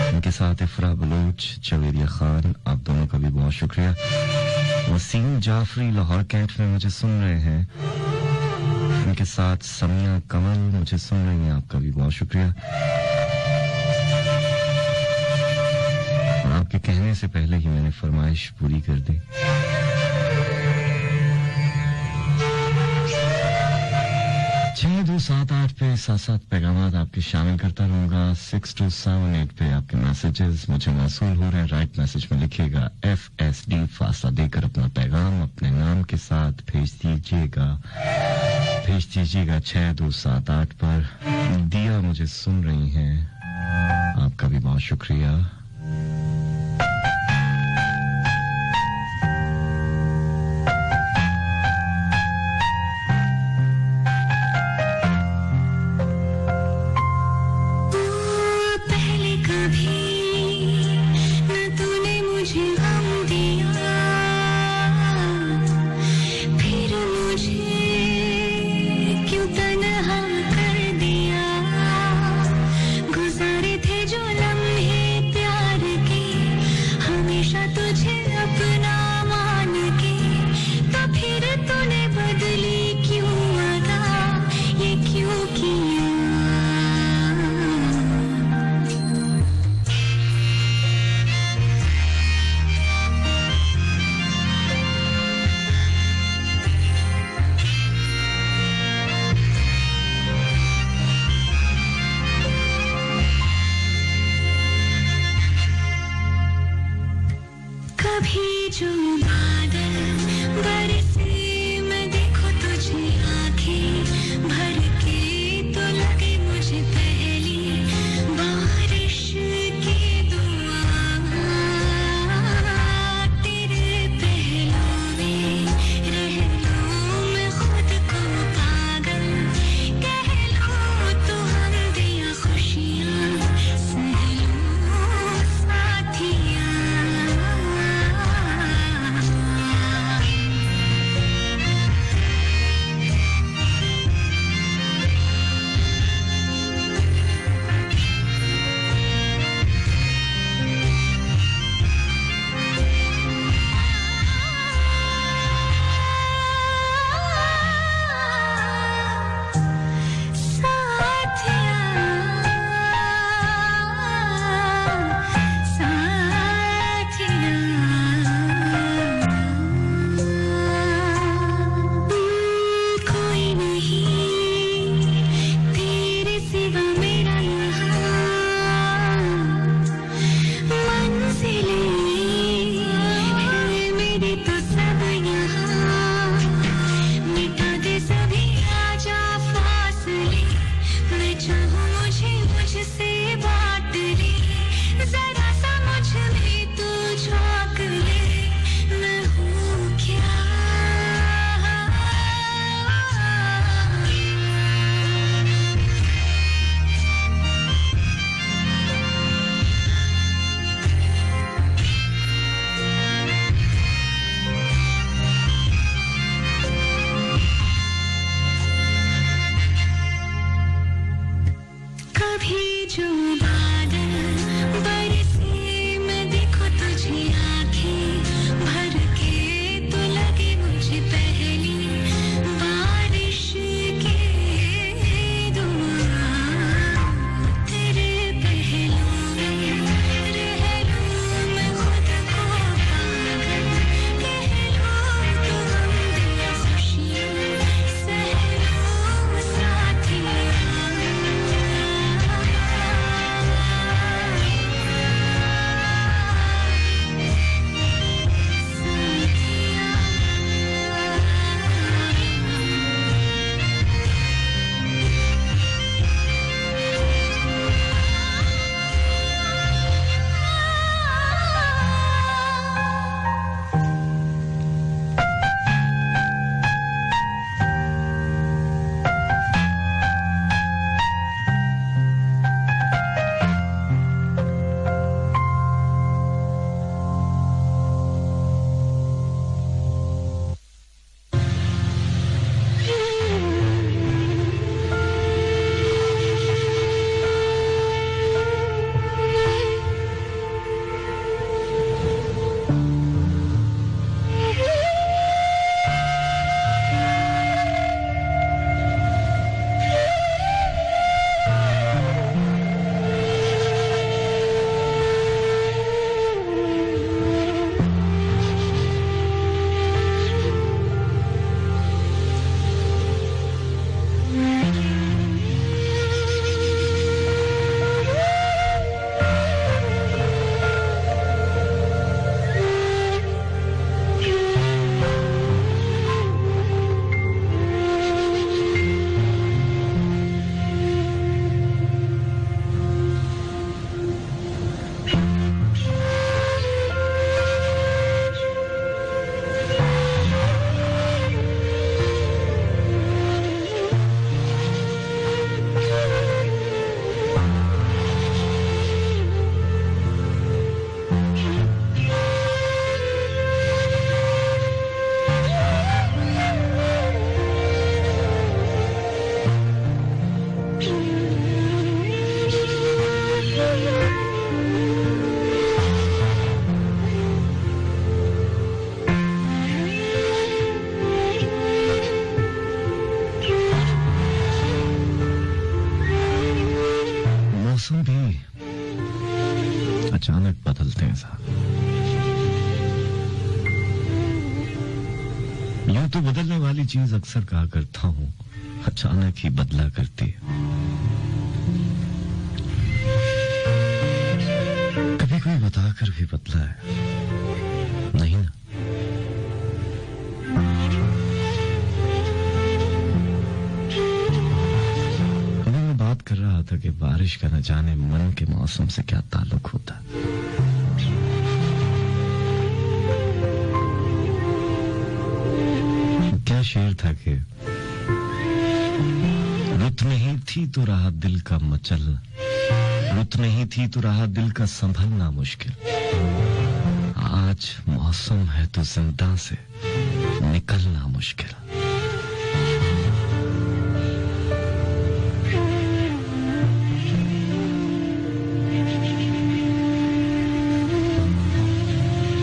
इनके साथ इफ्रा बलोच, जवेरिया खान, आप दोनों का भी बहुत शुक्रिया। वसीम जाफरी लाहौर कैंट में मुझे सुन रहे हैं, इनके साथ समिया कमल मुझे सुन रही हैं, आपका भी बहुत शुक्रिया। और आपके कहने से पहले ही मैंने फरमाइश पूरी कर दी। 6278 पे 7 पैगामात आपके शामिल करता रहूंगा। 6278 पे आपके मैसेजेस मुझे मौसूल हो रहे हैं। राइट मैसेज में लिखिएगा FSD, फासला देकर अपना पैगाम अपने नाम के साथ भेज दीजिएगा 6278 पर। दिया मुझे सुन रही हैं, आपका भी बहुत शुक्रिया। गुजारे थे जो लम्हे प्यार अचानक बदलते हैं साहब। यूं तो बदलने वाली चीज अक्सर कहा करता हूं, अचानक ही बदला करती है। कभी कोई बताकर भी बदला है नहीं ना? अभी मैं बात कर रहा था कि बारिश का न जाने मन के मौसम से क्या ताल्लुक होता है। क्या शेर था कि रुत नहीं थी तो रहा दिल का मचलना, रुत नहीं थी तो रहा दिल का संभलना मुश्किल, आज मौसम है तो जिंदा से निकलना मुश्किल।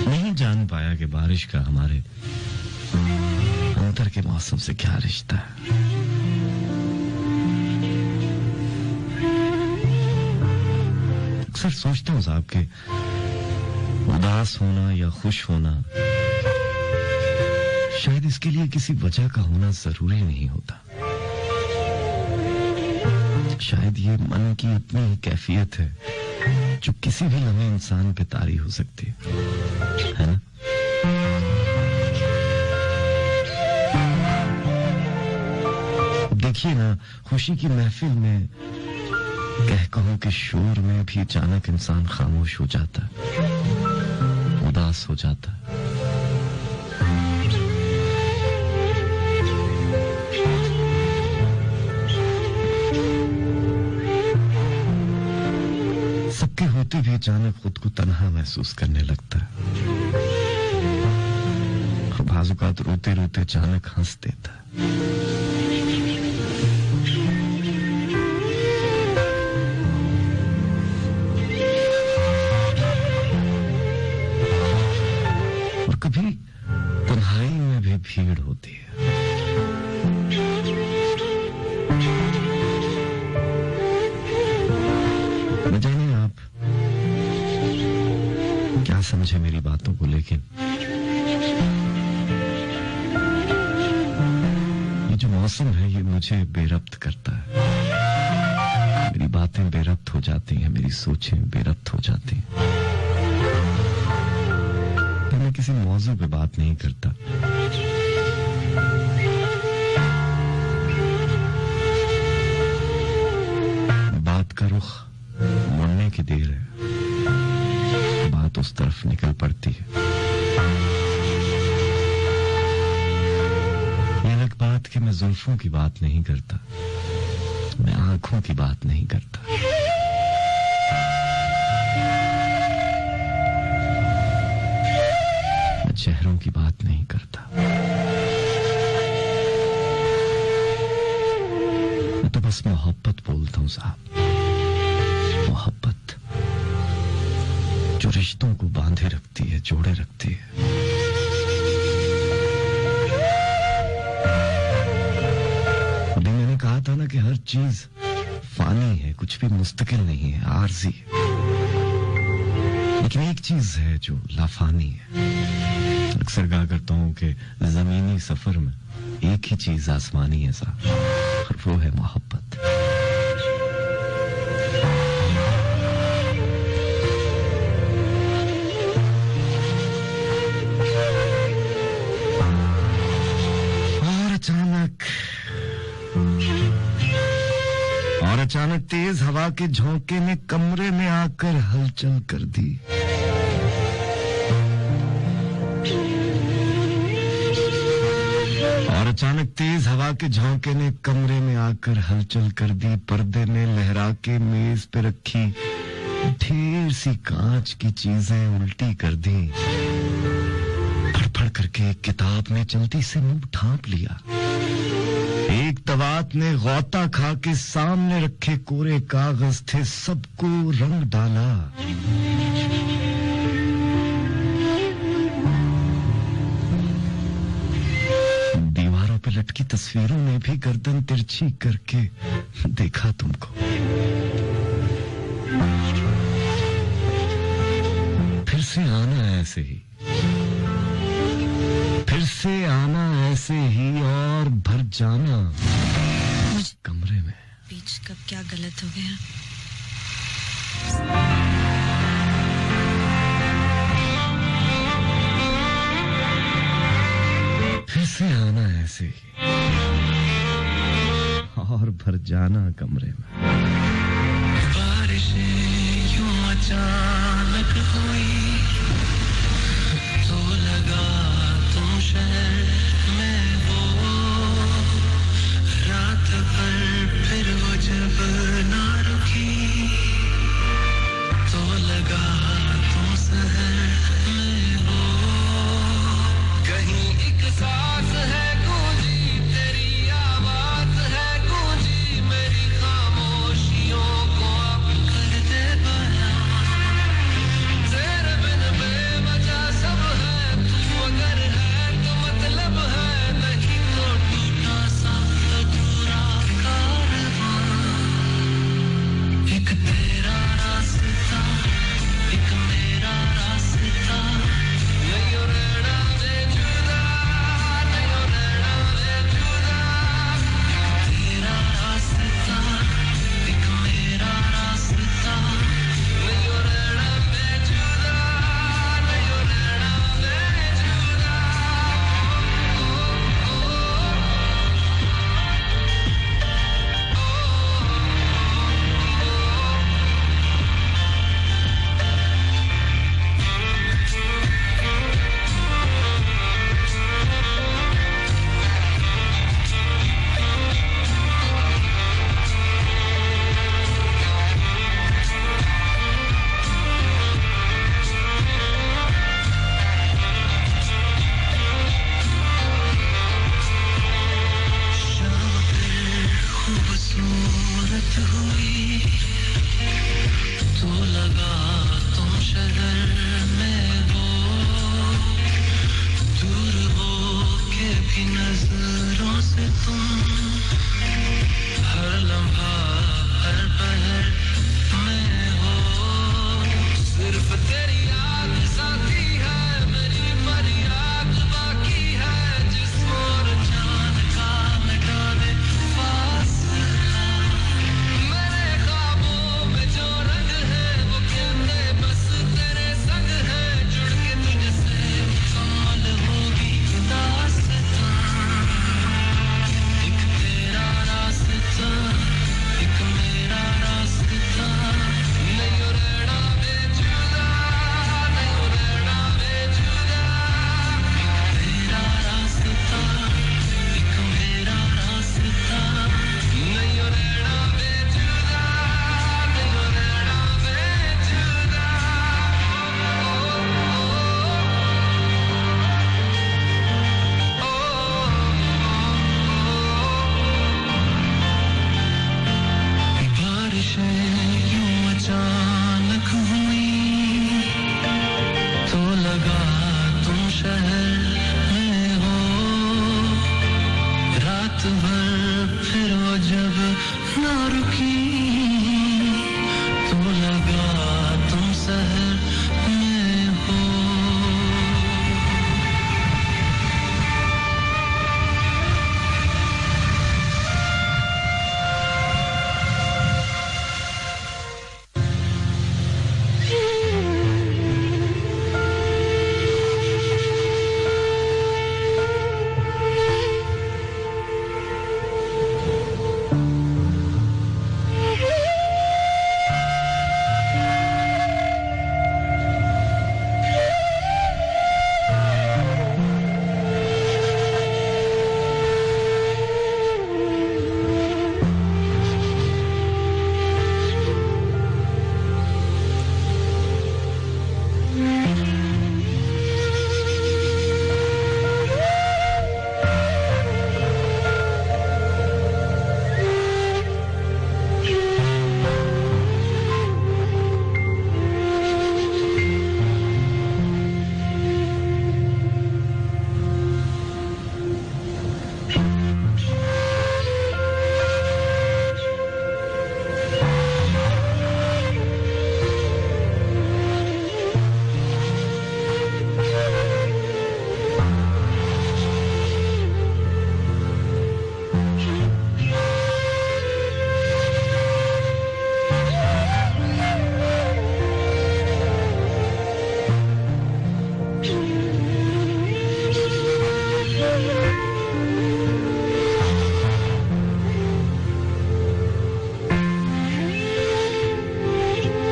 नहीं जान पाया कि बारिश का हमारे अंतर के मौसम से क्या रिश्ता है। अक्सर सोचता हूं साहब कि उदास होना या खुश होना शायद इसके लिए किसी वजह का होना जरूरी नहीं होता। शायद ये मन की इतनी ही कैफियत है जो किसी भी लम्हे इंसान पे तारी हो सकती है ना? देखिए ना, खुशी की महफिल में कह कहूं कि शोर में भी अचानक इंसान खामोश हो जाता है, उदास हो जाता है। सबके होते भी अचानक खुद को तन्हा महसूस करने लगता है और बाजुकात रोते रोते अचानक हंस देता है। कभी तन्हाई में भी भीड़ होती है। न जाने आप क्या समझे मेरी बातों को, लेकिन ये जो मौसम है ये मुझे बेरब्त करता है। मेरी बातें बेरब्त हो जाती हैं, मेरी सोचें बेरब्त हो जाती हैं। मैं किसी मौजू पे बात नहीं करता, बात का रुख मुड़ने की देर है, बात उस तरफ निकल पड़ती है। ये अलग बात कि मैं जुल्फों की बात नहीं करता, मैं आंखों की बात नहीं करता। चेहरों की बात नहीं करता। मैं तो बस मोहब्बत बोलता हूं साहब, मोहब्बत जो रिश्तों को बांधे रखती है, जोड़े रखती है। अभी मैंने कहा था ना कि हर चीज फानी है, कुछ भी मुस्तकिल नहीं है, आर्जी है। लेकिन एक चीज है जो लाफानी है। अक्सर कहा करता हूं कि जमीनी सफर में एक ही चीज आसमानी है साहब, और वो है मोहब्बत। और अचानक तेज हवा के झोंके ने कमरे में आकर हलचल कर दी। और अचानक तेज हवा के झोंके ने कमरे में आकर हलचल कर दी। पर्दे ने लहरा के मेज पे रखी ढेर सी कांच की चीजें उल्टी कर दी। फड़फड़ करके एक किताब ने जल्दी से मुंह ढांप लिया। एक तवात ने गौता खा के सामने रखे कोरे कागज थे, सबको रंग डाला। दीवारों पे लटकी तस्वीरों ने भी गर्दन तिरछी करके देखा तुमको। से आना ऐसे ही, फिर से आना ऐसे ही और भर जाना कमरे में। बीच कब क्या गलत हो गया? फिर से आना ऐसे ही और भर जाना कमरे में। बारिशें यूं अचानक हुई तो लगा तुम शहर में हो, रात भर फिर वो जब ना रुकी तो लगा तुम शहर में हो। कहीं एक सांस है गूंजी तेरी आवाज है गूंजी, मेरी खामोशियों को अब कर दे बयां। तेरे बिन बेवजह सब है, तू अगर है तो मतलब है, नहीं तो टूटा सा अधूरा कारवां। एक तेरा रास्ता एक मेरा रास्ता, नहीं हो रहना बेजुदा, नहीं हो रहना बेजुदा। तेरा रास्ता एक मेरा रास्ता, नहीं हो रहना बेजुदा, नहीं हो रहना बेजुदा। शाम फिर खूबसूरत हुई तो लगा तुम शहर में हो, दूर हो के भी नजरों से तुम हर लम्हा हर पहर में हो। सिर्फ तेरी याद साथी है, मेरी फरियाद बाकी है, जिस ओर चांद का मिटा दे फासला। मेरे ख्वाबों में जो रंग है वो कहते बस तेरे संग है, जुड़ के तुझसे मुकम्मल होगी दास्तां। एक तेरा रास्ता एक मेरा रास्ता, नहीं हो रहना बेजुदा, नहीं हो रहना बेजुदा। तेरा रास्ता एक मेरा रास्ता, नहीं हो रहना बेजुदा, नहीं हो रहना बेजुदा। बारिशें यूं अचानक हुई तो लगा तुम शहर में हो, रात भर फिर वो जब ना रुकी तो लगा तुम शहर में हो।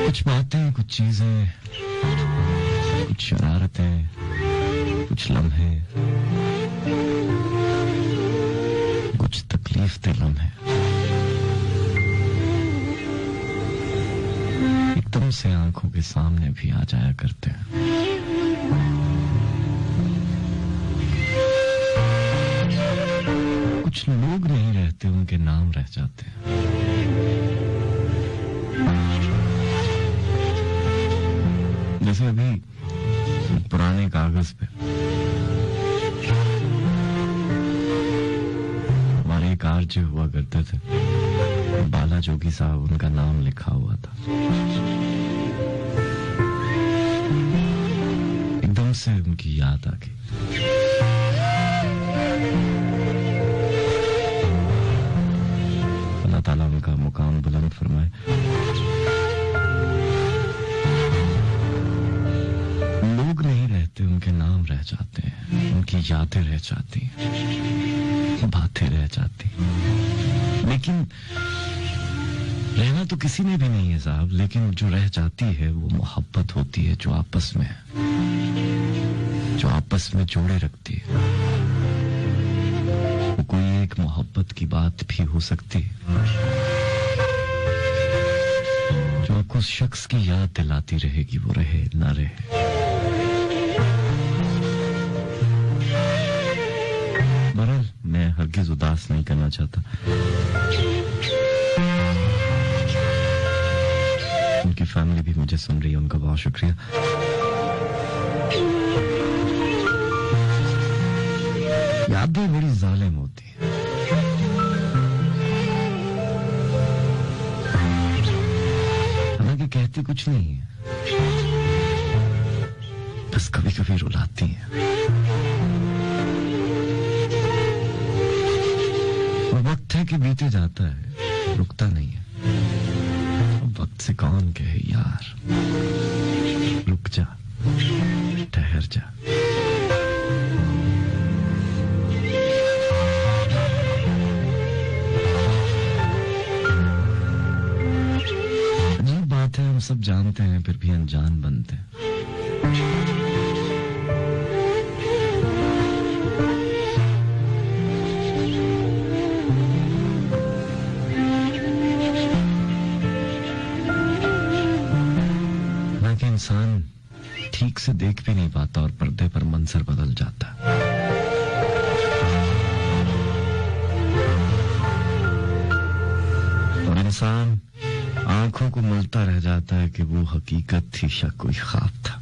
कुछ बातें, कुछ चीजें, कुछ शरारतें, कुछ लम्हे, कुछ तकलीफ दे लम्हे एकदम से आंखों के सामने भी आ जाया करते हैं। कुछ लोग नहीं रहते, उनके नाम रह जाते हैं। जैसे अभी पुराने कागज पे हमारे एक आरजे हुआ करते थे, बाला जोगी साहब, उनका नाम लिखा हुआ था। एकदम से उनकी याद आ गई। अल्लाह ताला उनका मुकाम बुलंद फरमाए। लोग नहीं रहते, उनके नाम रह जाते हैं, उनकी यादें रह जाती हैं, बातें रह जाती हैं। लेकिन रहना तो किसी ने भी नहीं है साहब, लेकिन जो रह जाती है वो मोहब्बत होती है, जो आपस में जोड़े रखती है। वो कोई एक मोहब्बत की बात भी हो सकती है जो आपको उस शख्स की याद दिलाती रहेगी, वो रहे ना रहे। बहरहाल मैं हरगिज उदास नहीं करना चाहता। उनकी फैमिली भी मुझे सुन रही है, उनका बहुत शुक्रिया। यादें बड़ी जालिम होती है। हालांकि कहती कुछ नहीं है, बस कभी कभी रुलाती हैं। और वक्त है कि बीते जाता है, रुकता नहीं है। वक्त से कौन कहे यार, रुक जा, ठहर जा। अजीब बात है, हम सब जानते हैं फिर भी अनजान बनते हैं। इंसान ठीक से देख भी नहीं पाता और पर्दे पर मंजर बदल जाता। और इंसान आंखों को मलता रह जाता है कि वो हकीकत थी या कोई ख्वाब था।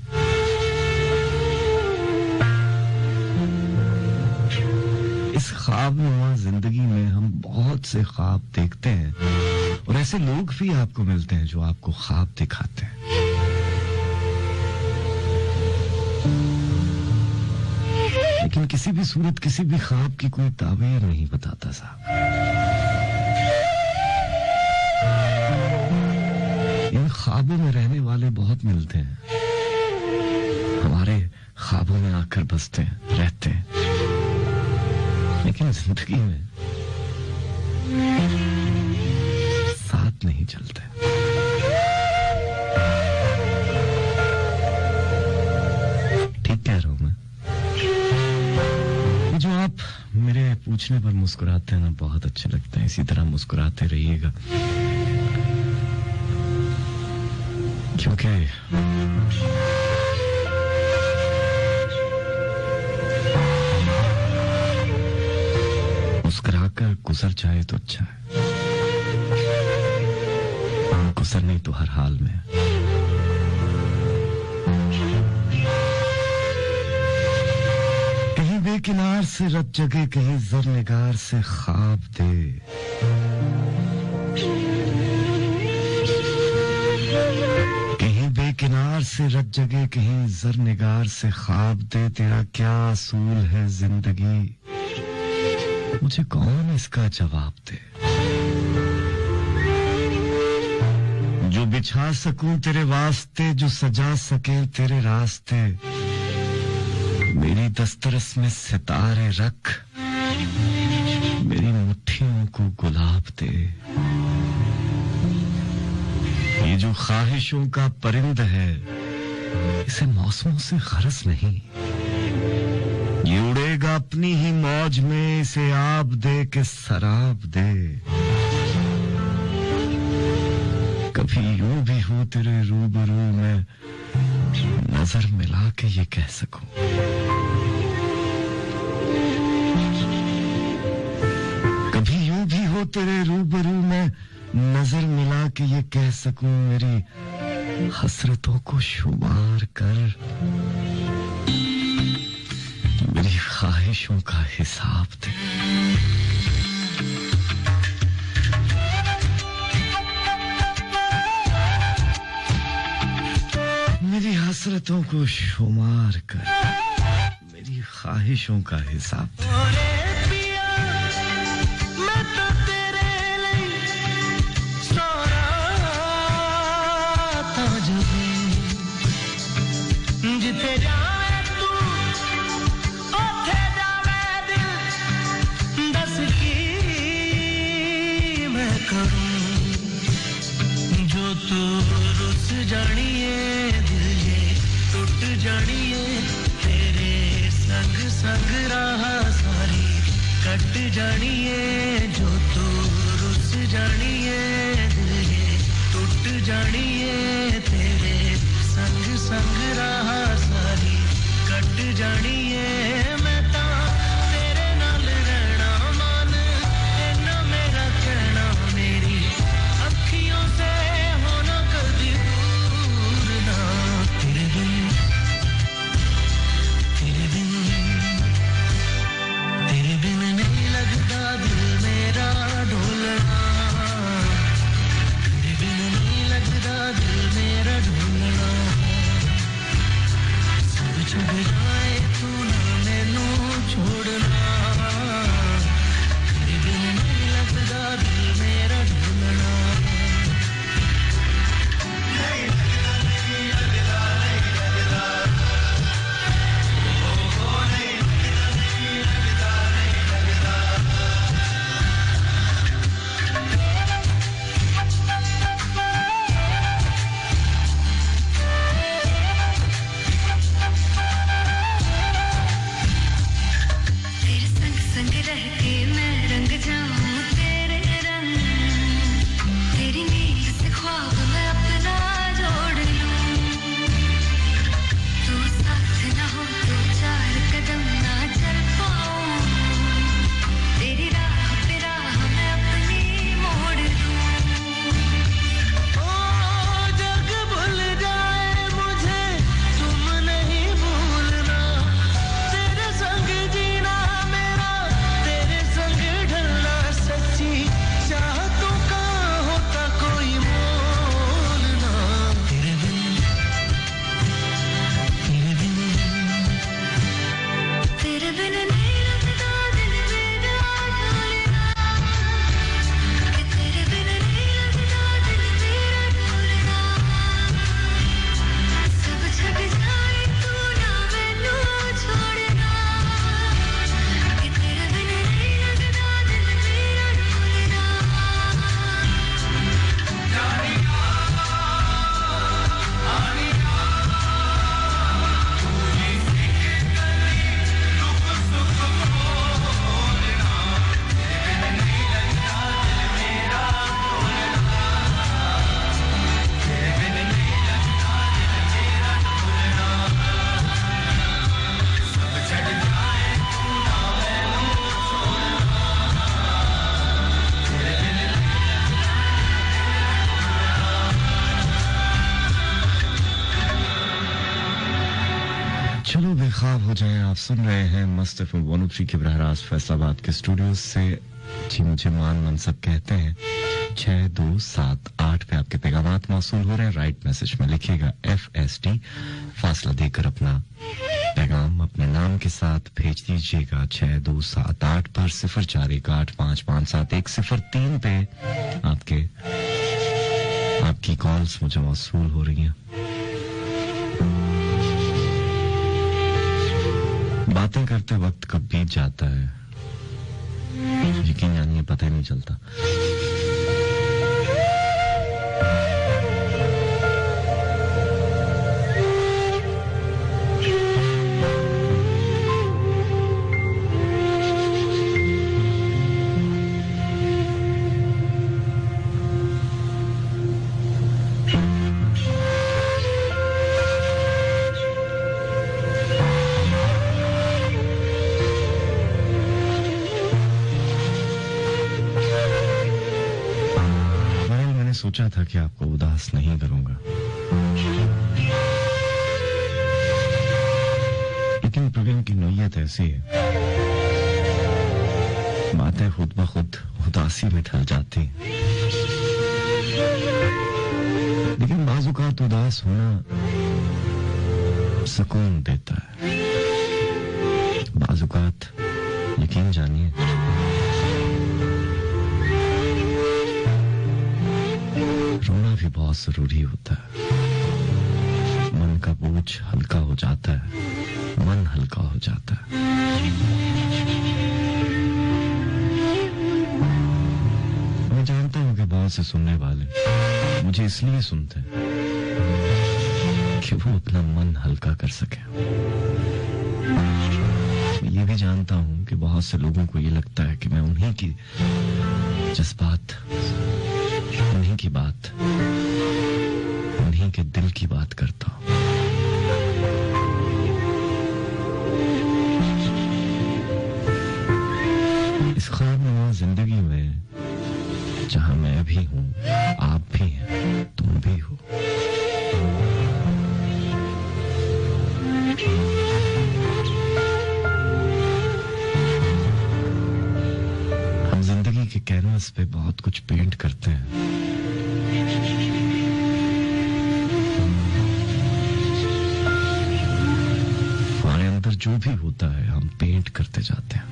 इस ख्वाबनुमा जिंदगी में हम बहुत से ख्वाब देखते हैं और ऐसे लोग भी आपको मिलते हैं जो आपको ख्वाब दिखाते हैं। लेकिन किसी भी सूरत, किसी भी ख्वाब की कोई ताबीर नहीं बताता साहब। इन ख्वाबों में रहने वाले बहुत मिलते हैं, हमारे ख्वाबों में आकर बसते हैं, रहते हैं, लेकिन जिंदगी में साथ नहीं चलते। ठीक कह रहा हूं मैं। जो आप मेरे पूछने पर मुस्कुराते हैं ना, बहुत अच्छे लगते हैं। इसी तरह मुस्कुराते रहिएगा, क्योंकि मुस्कुराकर गुजर जाए तो अच्छा है, गुजर नहीं तो हर हाल में। बेकिनार से रत जगे, कहीं जरनिगार से ख्वाब दे। कहीं बेकिनार से रत जगे, कहीं जरनिगार से ख्वाब दे। तेरा क्या असूल है जिंदगी, मुझे कौन इसका जवाब दे। जो बिछा सकूं तेरे वास्ते, जो सजा सके तेरे रास्ते। मेरी दस्तरस में सितारे रख, मेरी मुट्ठियों को गुलाब दे। ये ये जो ख्वाहिशों का परिंद है, इसे मौसमों से गरज नहीं। ये उड़ेगा अपनी ही मौज में, इसे आब दे के शराब दे। कभी यूं भी हो तेरे रूबरू में, नजर मिला के ये कह सकूं, कभी यूं भी हो तेरे रूबरू में, नजर मिला के ये कह सकूं, मेरी हसरतों को शुमार कर, मेरी ख्वाहिशों का हिसाब दे। मेरी हसरतों को शुमार कर, मेरी ख्वाहिशों का हिसाब दे। जानिए जो तू रुस जानिए, दिल ये टूट जानिए, तेरे संग संग राह सारी कट जानिए। मैं ता तेरे नाल रहना मान, इन्ना मेरा कहना, मेरी अखियों से होना कभी दूर ना। तेरे बिन नहीं लगता दिल मेरा ढोलना, तेरे बिन नहीं लगता दिल मेरा ढोलना। सब छुप जाए तू ना मैनू छोड़ना, तेरे बिन नहीं लगता दिल मेरा ढोलना। नहीं लगता, नहीं लगता, नहीं लगता, ओ नहीं लगता, नहीं लगता, नहीं लगता। तेरे संग संग रह के मैं रंग जाऊं तेरे रंग, तेरी नींद से ख्वाब मैं अपना जोड़ लूं। तू साथ ना हो तो चार कदम ना चल पाऊं, तेरी राह पे राह मैं अपनी मोड़ दूं। ओ जग भूल जाए मुझे तुम नहीं भूलना, तेरे संग जीना मेरा, तेरे संग ढलना, सच्ची चाहतों का होता कोई मोल ना। तेरे बिन तेरे बिन नहीं लगता दिल मेरा ढोलना, कि तेरे बिन नहीं लगता दिल मेरा ढोलना। सब छक जाए तू ना मैनू छोड़ना, कि तेरे बिन नहीं लगता दिल मेरा ढोलना। चलो बेख्वाब हो जाएं। आप सुन रहे हैं मस्त एफएम 103 के बरहरास फैसलाबाद के स्टूडियो से। जी मुझे मान मनसब कहते हैं। 6278 पे आपके पैगामात मौसूल हो रहे हैं। राइट मैसेज में लिखिएगा FSD, फासला देकर अपना पैगाम अपने नाम के साथ भेज दीजिएगा 6278 पर। 0418557103 पे आपकी कॉल्स मुझे मौसूल हो रही हैं। बातें करते वक्त कब बीत जाता है यकीन जानिए पता ही नहीं चलता। सोचा था कि आपको उदास नहीं करूंगा, लेकिन प्रोग्राम की नौयत ऐसी है, बातें खुद ब खुद उदासी में ढल जाती हैं। लेकिन बाज़-औक़ात उदास होना सुकून देता है। बाज़-औक़ात यकीन जानिए रोना भी बहुत जरूरी होता है। मन का बोझ हल्का हो जाता है, मन हल्का हो जाता है। मैं जानता हूं कि बहुत से सुनने वाले मुझे इसलिए सुनते हैं कि वो अपना मन हल्का कर सके। मैं ये भी जानता हूं कि बहुत से लोगों को ये लगता है कि मैं उन्हीं की जज्बात, उन्हीं की बात, उन्हीं के दिल की बात करता हूं। इस ख्वाबनुमा जिंदगी में जहां मैं भी हूं, आप भी हैं, तुम भी हो। हम जिंदगी के कैनवस पे बहुत कुछ पेंट करते हैं। हमारे अंदर जो भी होता है हम पेंट करते जाते हैं।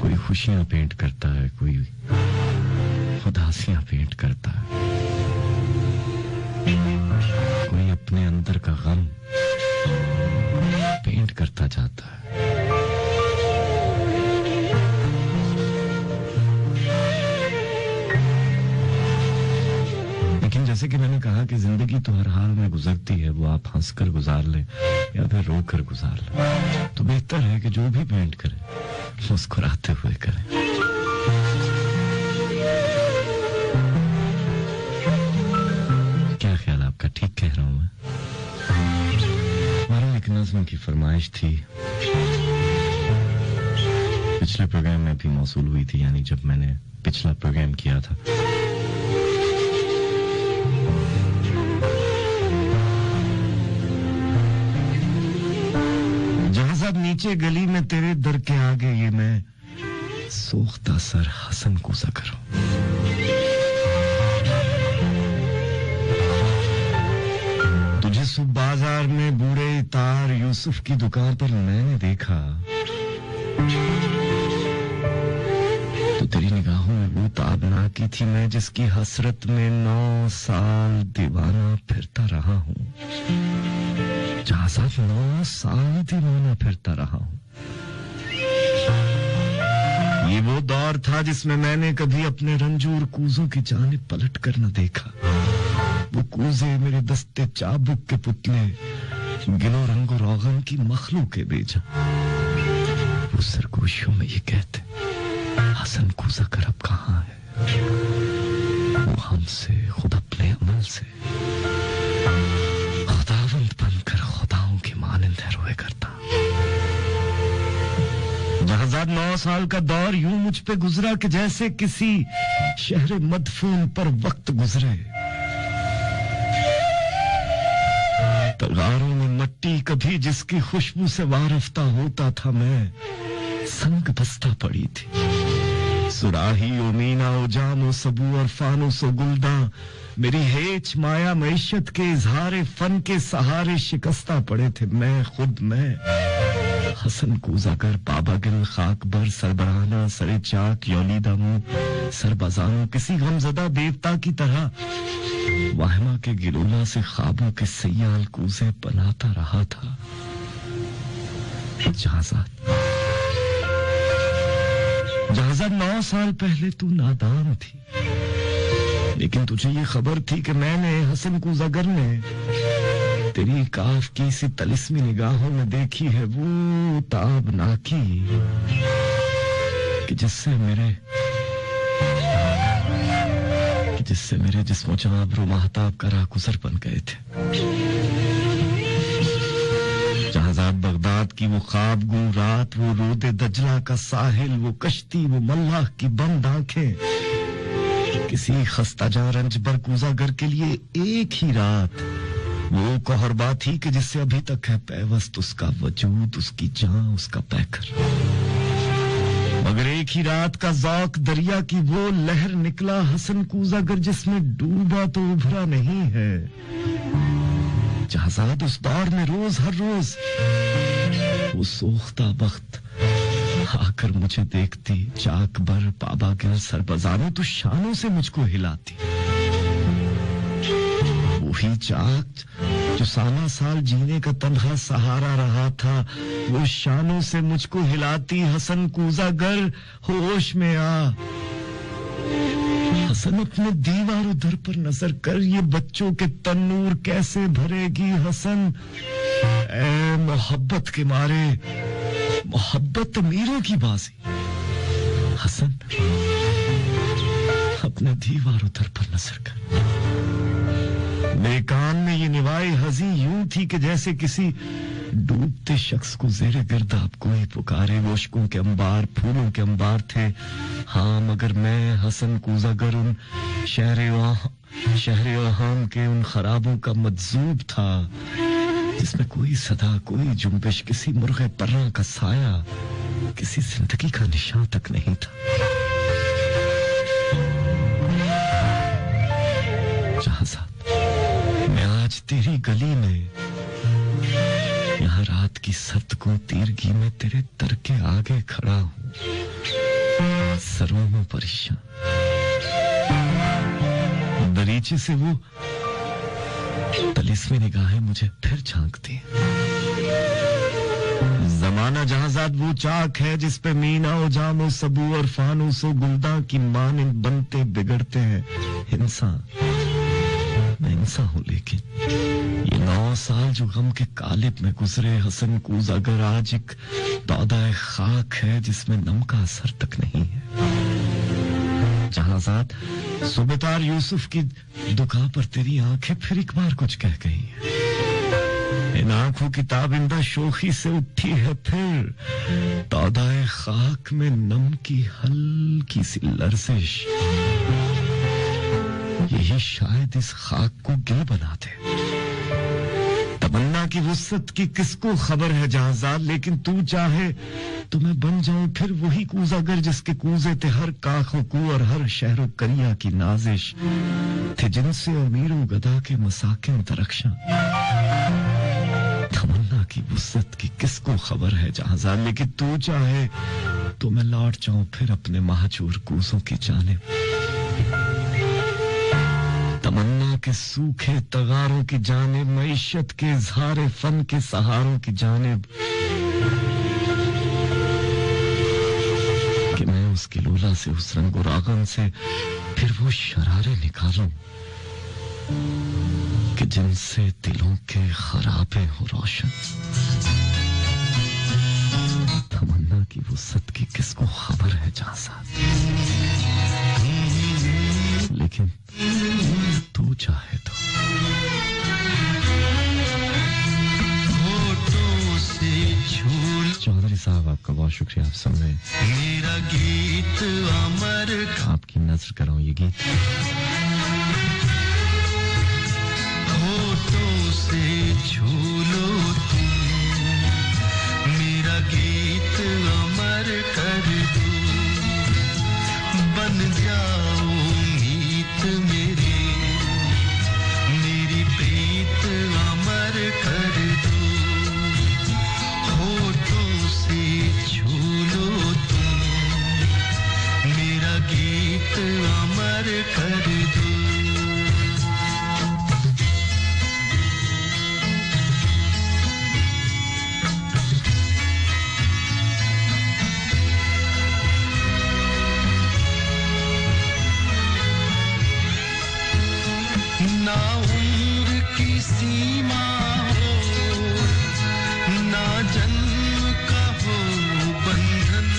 कोई खुशियां पेंट करता है, कोई उदासियां पेंट करता है, कोई अपने अंदर का गम पेंट करता जाता है। लेकिन जैसे कि मैंने कहा कि जिंदगी तो हर हाल में गुजरती है, वो आप हंसकर गुजार लें या फिर रोकर गुजार लें, तो बेहतर है कि जो भी पेंट करें मुस्कुराते हुए करें। क्या ख्याल आपका? ठीक कह रहा हूं मैं? हमारा एक नज़्म की फरमाइश थी, पिछले प्रोग्राम में भी मौसूल हुई थी, यानी जब मैंने पिछला प्रोग्राम किया था। जहां नीचे गली में तेरे दर के आगे ये मैं सोख्ता सर हसन कूसा करूं। तुझे सुबह बाजार में बूढ़े तार यूसुफ की दुकान पर मैंने देखा, तो तेरी निगाहों में वो ताबनाकी थी मैं जिसकी हसरत में 9 साल दीवाना फिरता रहा हूं। जहां साथ 9 साल दीवाना फिरता रहा हूं। ये वो दौर था जिसमें मैंने कभी अपने रंजूर कूजों की जानिब पलट कर न देखा। वो कूजे मेरे दस्ते चाबुक के पुतले, गिलो रंगो रोगन की मखलूके बेजा। वो सरगोशियों में ये कहते, हसन कूजा कर अब कहां है? वो हमसे, खुद अपने अमल से खुदावंद बनकर खुदाओं की मानिंद रोए करता। जहां 9 साल का दौर यूं मुझ पे गुजरा कि जैसे किसी शहर मदफून पर वक्त गुजरे। तगारों में मट्टी कभी जिसकी खुशबू से वारफ्ता होता था मैं, संग बस्ता पड़ी थी। सुराही ओ मीना ओ जाम ओ सबू और फानूस ओ गुलदा मेरी हेच माया मैशत के इजहारे फन के सहारे शिकस्ता पड़े थे मैं, खुद मैं। हसन कूजाकर बाबा गिल खाक बर सरबराना सरे चाक यौलीदा मुंह सरबजानू किसी गमजदा देवता की तरह वाहमा के गिलोला से ख्वाबों के सयाल कूजे बनाता रहा था। जहाज़ात 9 साल पहले तू नादान थी, लेकिन तुझे ये खबर थी कि मैंने हसन कूजागर ने तेरी काफ की सी तलिस्मी निगाहों में देखी है वो ताबनाकी कि जिससे मेरे जिस्मो जवाब रो महताब का राहगुजर बन गए थे। जहाज़ात बगदाद की वो ख्वाब गू रात, वो रोदे दजला का साहिल, वो कश्ती, वो मल्लाह की बंद आंखें, किसी खस्ताजा रंजबर कूजागर के लिए एक ही रात वो कोहरबा थी कि जिससे अभी तक है पैवस्त उसका वजूद, उसकी जान, उसका पैकर। मगर एक ही रात का ज़ौक दरिया की वो लहर निकला हसन कूजागर जिसमें डूबा तो उभरा नहीं है। जहाज़ाद उस दौर में रोज हर रोज वो सोख्ता बख्त आकर मुझे देखती, चाक बर पाबा गिर सरबजाने तो शानों से मुझको हिलाती। वही चाक जो साला साल जीने का तन्हा सहारा रहा था, वो शानों से मुझको हिलाती। हसन कूजागर होश में आ। हसन अपने दीवारों दर पर नजर कर, ये बच्चों के तन्नूर कैसे भरेगी हसन। ऐ मोहब्बत के मारे, मोहब्बत अमीरों की बाजी। हसन अपने दीवारों दर पर नजर कर। मेरे कान में ये निवाए हजी यूं थी कि जैसे किसी डूबते शख्स को जेरे गिरदाब कोई पुकारे। वो इश्कों के अंबार, फूलों के अंबार थे। हाँ, मगर मैं हसन कूजागर उन शहर वहाम के उन खराबों का मजजूब था जिसमें कोई सदा, कोई जुम्बिश, किसी मुर्गे पर्रा का साया, किसी जिंदगी का निशान तक नहीं था। जहाज़ाद, मैं आज तेरी गली में, यहाँ रात की सर्द को तीरगी में तेरे दर के आगे खड़ा हूँ, सरों में परेशान। दरीचे से वो तलिस्मी निगाहें मुझे फिर झांकती हैं। जमाना जहाज़ाद वो चाक है जिस पे मीना ओ जामो सबू और फानूसो गुलदा की मानिंद बनते बिगड़ते हैं इंसान। मैं इंसान हूं, लेकिन ये 9 साल जो गम के कालिब में गुजरे हसन कूजागर आज एक तौदाए खाक है जिसमें नम का असर तक नहीं है। जहाज़ाद, सुबेदार यूसुफ की दुका पर तेरी आंखें फिर एक बार कुछ कह गई हैं। इन आंखों की ताबिंदा शोखी से उठी है फिर तौदाए खाक में नम की हल्की सी लर्जिश। यही शायद इस खाक को गिल बना दे। तमन्ना की वुसअत की किसको खबर है जहाज़ाद, लेकिन तू चाहे तो मैं बन जाऊं फिर वही कूजागर जिसके कूजे थे हर काखों को और हर शहरों करिया की नाजिश थे, जिनसे अमीरों गदा के मसाकिन दरख्शां। तमन्ना की वुसअत की किसको खबर है जहाज़ाद, लेकिन तू चाहे तो मैं लौट जाऊं फिर अपने महजूर कूजों की जानिब। तमन्ना के सूखे तगारों की जानिब, मईशत के इज़हारे फन के सहारों की जानिब, कि मैं उसकी लोला से, उस रंगो रागन से फिर वो शरारे निकालूं कि जिनसे दिलों के खराबे हो रोशन। तमन्ना की वुसअत की किसको खबर है जहाज़ाद, लेकिन तू चाहे तो। चौधरी साहब, आपका बहुत शुक्रिया। आप सुन रहे मेरा गीत अमर, आपकी नजर कर रहा हूँ ये गीत। होठों से छू लो तुम, मेरा गीत अमर कर दो, बन जाओ मीत मेरे, मेरी प्रीत अमर कर दो। होठों से छू लो तुम, मेरा गीत अमर कर दो। ना उम्र की सीमा हो, ना जन्म का हो बंधन,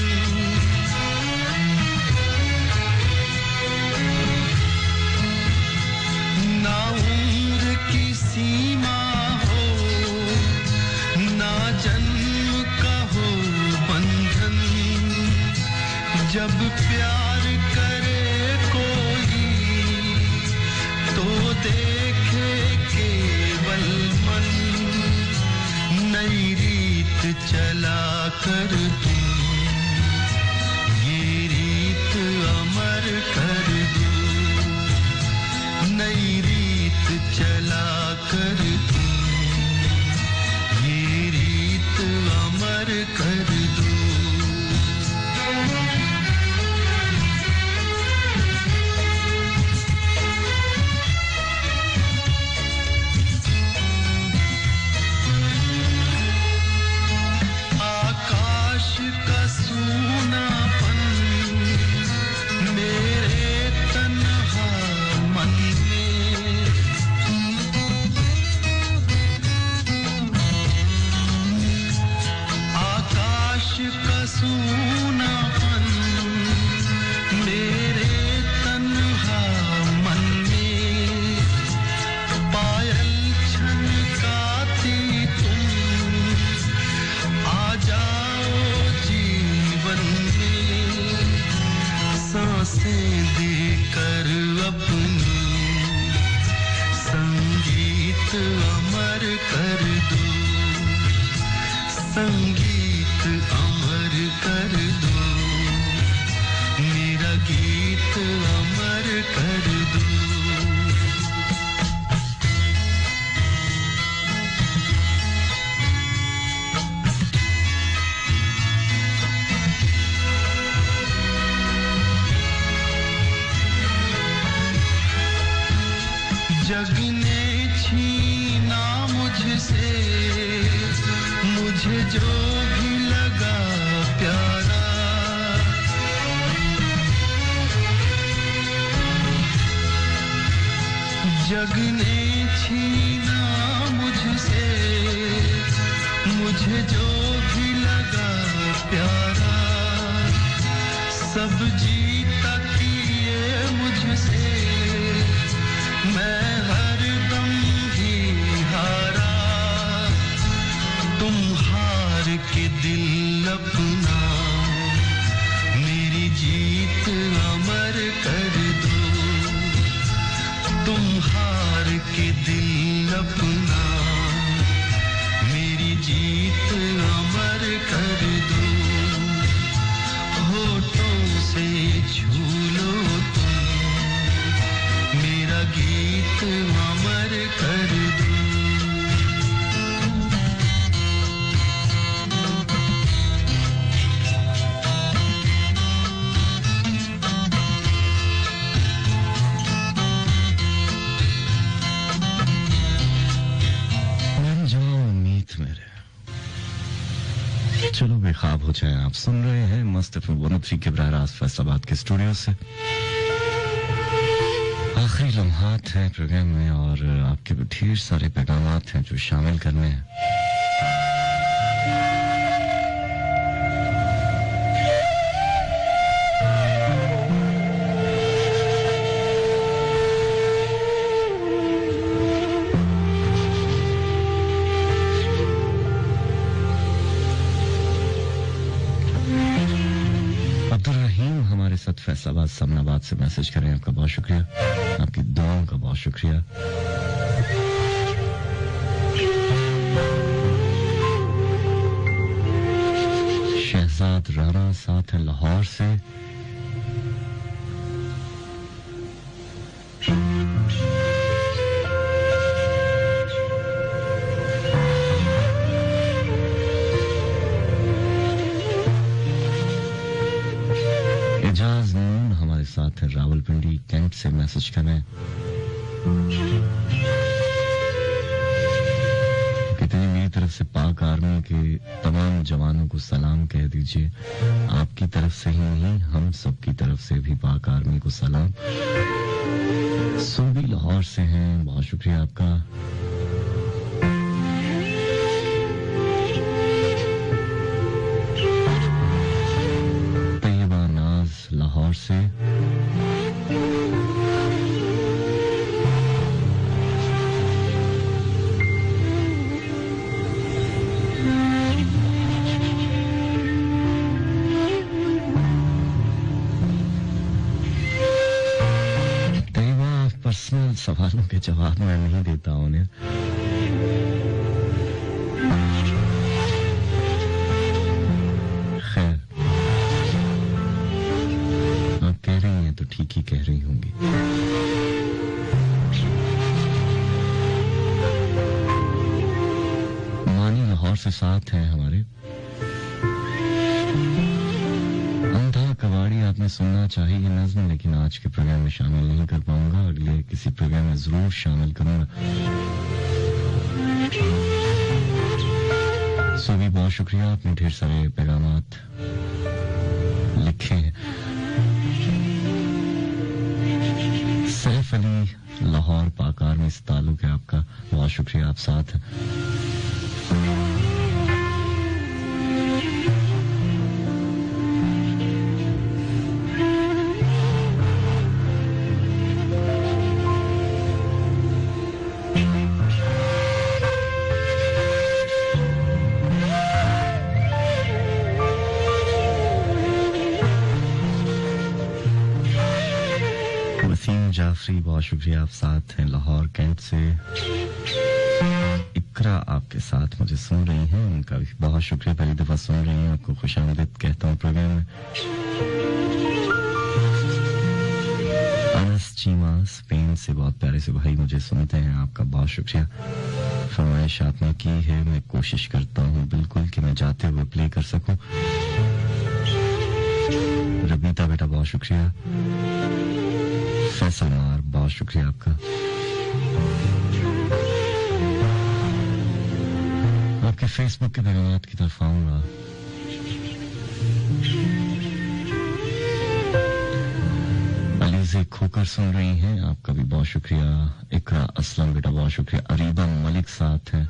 ना उम्र की सीमा हो, ना जन्म का हो बंधन। जब प्यार करे कोई अमर कर दो संगीत अमर कर दो मेरा गीत अमर कर दो जग ने छीना मुझसे मुझे जो भी लगा प्यारा जग ने छीना मुझसे मुझे जो भी लगा प्यारा सब जीता किए मुझसे मैं हरदम ही हारा तुम हार के दिल अपना मेरी जीत अमर कर दो तुम हार के दिल अपना मेरी जीत अमर कर दो होठों से छू लो तुम मेरा गीत अमर कर दो बन जाओ उम्मीद मेरे चलो बेख्वाब हो जाए आप सुन रहे हैं मस्त एफएम 103 के बराह रास्त फैसलाबाद के स्टूडियो से आखिरी लम्हात हैं प्रोग्राम में और आपके ढेर सारे पैगामात हैं जो शामिल करने हैं अब्दुल रहीम हमारे साथ फैसलाबाद समनाबाद से मैसेज करें आपका बहुत शुक्रिया आपकी दुआओं का बहुत शुक्रिया शहजाद राणा साथ है लाहौर से एजाज नून हमारे साथ है रावलपिंडी कैंट से मैसेज करें कहते हैं मेरी तरफ से पाक आर्मी के तमाम जवानों को सलाम कह दीजिए आपकी तरफ से ही नहीं हम सब की तरफ से भी पाक आर्मी को सलाम सूबी लाहौर से हैं बहुत शुक्रिया आपका तैयबा नाज लाहौर से पर्सनल सवालों के जवाब मैं नहीं देता हूं उन्हें खैर आप कह रही हैं तो ठीक ही कह रही होंगी मानी लाहौर से साथ हैं हमारे कवाड़ी आपने सुनना चाहिए ये नज़्म लेकिन आज के प्रोग्राम में शामिल नहीं कर पाऊंगा अगले किसी प्रोग्राम में जरूर शामिल करूंगा सो भी बहुत शुक्रिया आपने ढेर सारे पैगामात लिखे हैं सैफ अली लाहौर पाकार में इस ताल्लुक है आपका बहुत शुक्रिया आप साथ हैं जाफरी बहुत शुक्रिया आप साथ हैं लाहौर कैंट से इकरा आपके साथ मुझे सुन रही हैं, उनका भी बहुत शुक्रिया, पहली दफा सुन रही हैं, आपको खुशामदीद कहता हूँ प्रोग्राम में। अनस चीमा स्पेन से बहुत प्यारे से भाई मुझे सुनते हैं, आपका बहुत शुक्रिया। फरमाइश आपने की है, मैं कोशिश करता हूँ बिल्कुल कि मैं जाते हुए प्ले कर सकूं। रबीता बेटा बहुत शुक्रिया। फैसल मार बहुत शुक्रिया आपका। आपके फेसबुक के पैगामात की तरफ आऊंगा। अलीज़े खोकर सुन रही हैं, आपका भी बहुत शुक्रिया। इकरा असलम बेटा बहुत शुक्रिया। अरीबा मलिक साथ हैं।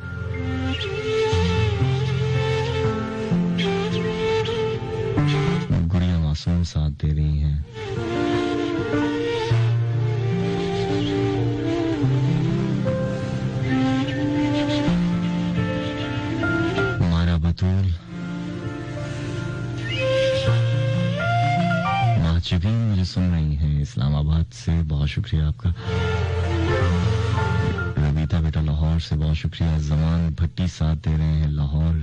गुड़िया मासूम साथ दे रही हैं। मारा बतूल, माचबीन मुझे सुन रही हैं इस्लामाबाद से, बहुत शुक्रिया आपका। रबीता बेटा लाहौर से बहुत शुक्रिया। जमान भट्टी साथ दे रहे हैं लाहौर,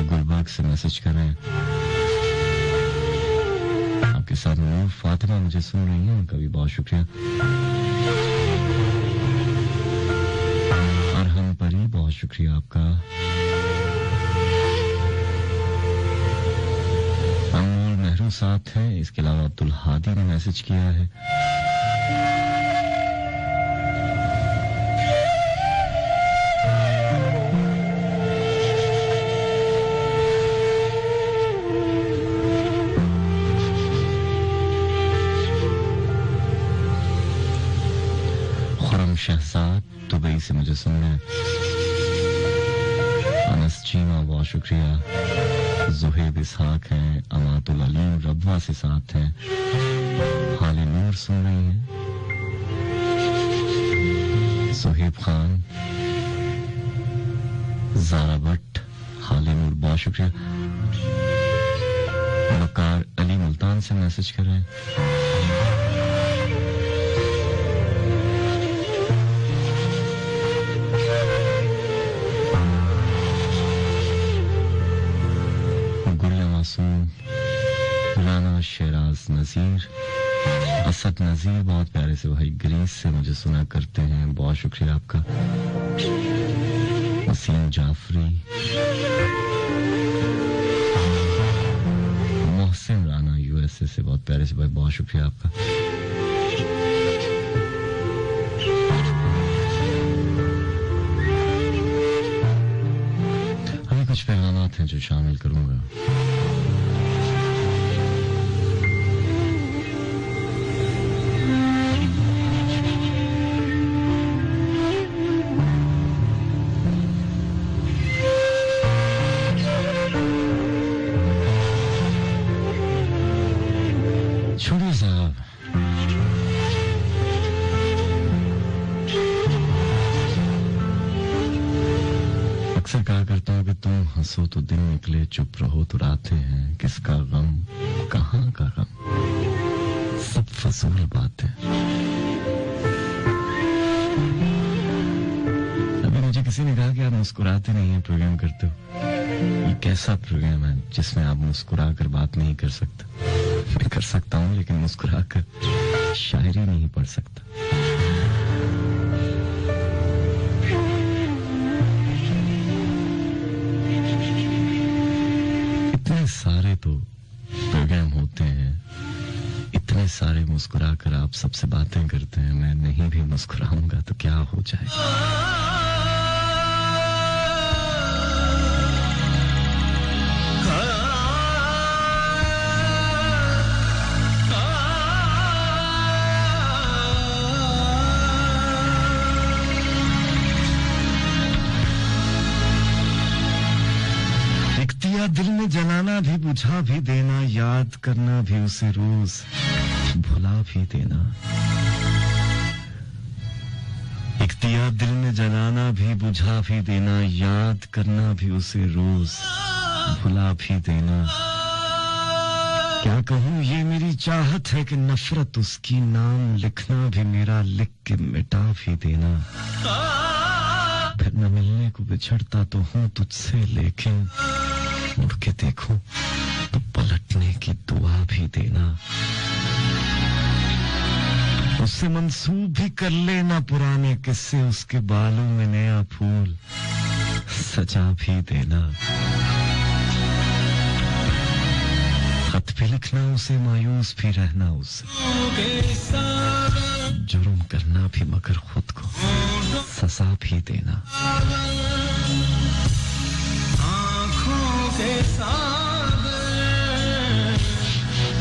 गुलबर्ग से मैसेज कर रहे हैं। आपके साथ नूर फातिमा मुझे सुन रही हैं, उनका भी बहुत शुक्रिया। अरहम परी बहुत शुक्रिया आपका। अनमोल नेहरू साथ हैं, इसके अलावा अब्दुल हादी ने मैसेज किया है। शहजाद दुबई से मुझे सुन रहे हैं। अनस चीमा बहुत शुक्रिया। जुहेब इसहाक हैं। अमातुल अलीम रबवा से साथ हैं। हाले नूर सुन रही हैं। सुहेब खान, जारा भट्ट, हाले नूर बहुत शुक्रिया। वकार अली मुल्तान से मैसेज कर रहे हैं। राना शेराज नजीर, असद नजीर बहुत प्यारे से भाई ग्रीस से मुझे सुना करते हैं, बहुत शुक्रिया आपका। वसीम जाफरी, मोहसिन राना यूएसए से बहुत प्यारे से भाई, बहुत शुक्रिया आपका। अभी कुछ पैगामात हैं जो शामिल करूंगा। अक्सर कहा करता हूँ कि तुम हंसो तो दिन निकले, चुप रहो तो रातें हैं, किसका गम कहाँ का गम, सब फजूल बातें। अभी मुझे किसी ने कहा कि आप मुस्कुराते नहीं हैं प्रोग्राम करते हो। ये कैसा प्रोग्राम है जिसमें आप मुस्कुरा कर बात नहीं कर सकते? मैं कर सकता हूँ लेकिन मुस्कुरा कर शायरी नहीं पढ़ सकता। इतने सारे तो प्रोग्राम होते हैं, इतने सारे मुस्कुरा कर आप सबसे बातें करते हैं, मैं नहीं भी मुस्कुराऊंगा तो क्या हो जाएगा। दिल में जलाना भी, बुझा भी देना, याद करना भी उसे रोज, भुला भी देना। एक दिया दिल में जलाना भी, बुझा भी देना, याद करना भी उसे रोज, भुला भी देना। क्या कहूँ ये मेरी चाहत है कि नफरत उसकी, नाम लिखना भी मेरा लिख के मिटा भी देना। फिर न मिलने को बिछड़ता तो हूँ तुझसे, लेकिन मुड़ के देखो तो पलटने की दुआ भी देना। उससे मंसूब भी कर लेना पुराने किस्से, उसके बालों में नया फूल सजा भी देना। खत भी लिखना उसे, मायूस भी रहना उसे, जुर्म करना भी मगर खुद को सजा भी देना। आँखों के सागर,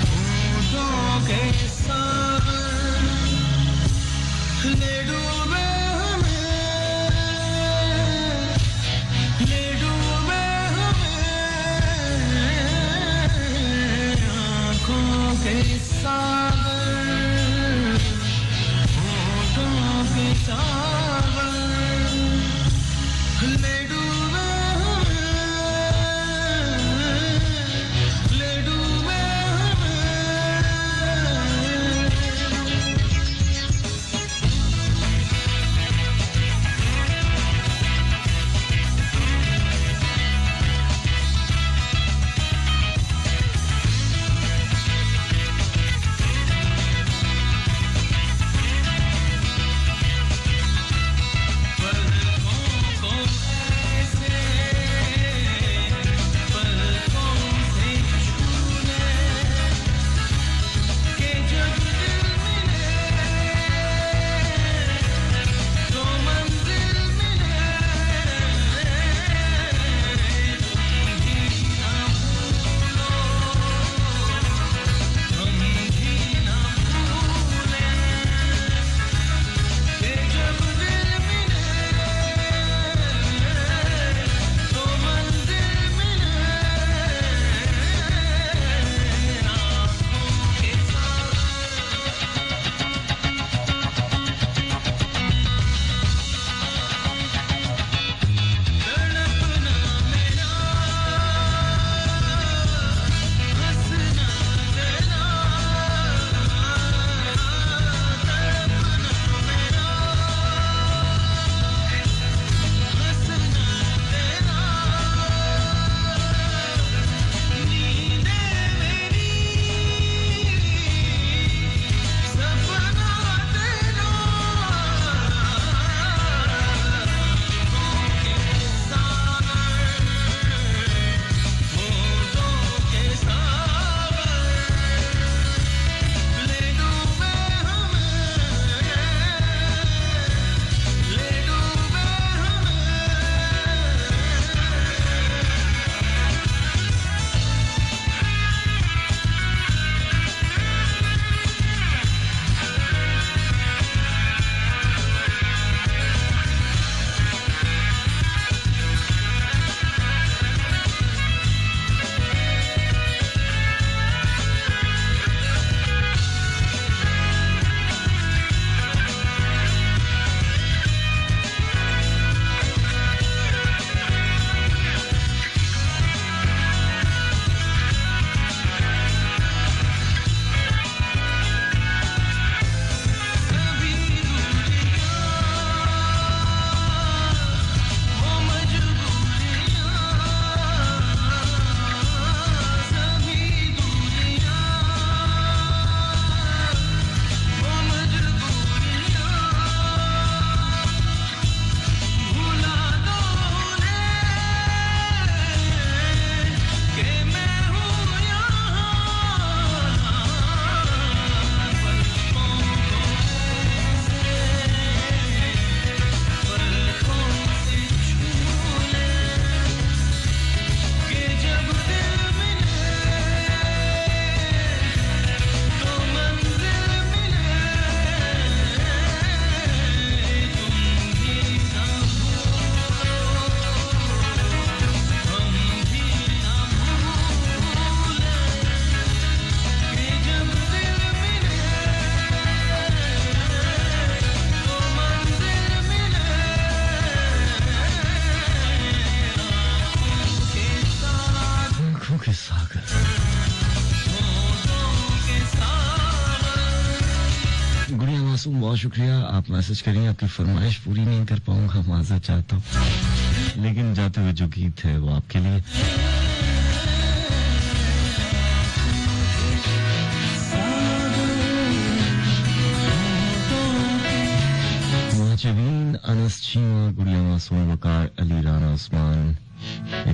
होठों के सागर, ले डूबे हमें, ले डूबे हमें, आँखों के सागर, होठों के सागर, ले डूबे हमें, मासूम, बहुत शुक्रिया। आप मैसेज करिए, आपकी फरमाइश पूरी नहीं कर पाऊंगा, माजरत चाहता हूँ, लेकिन जाते हुए जो गीत है वो आपके लिए। माचवीन, अनस चीमा, गुड़िया मासूम, वकार अली, राना उस्मान,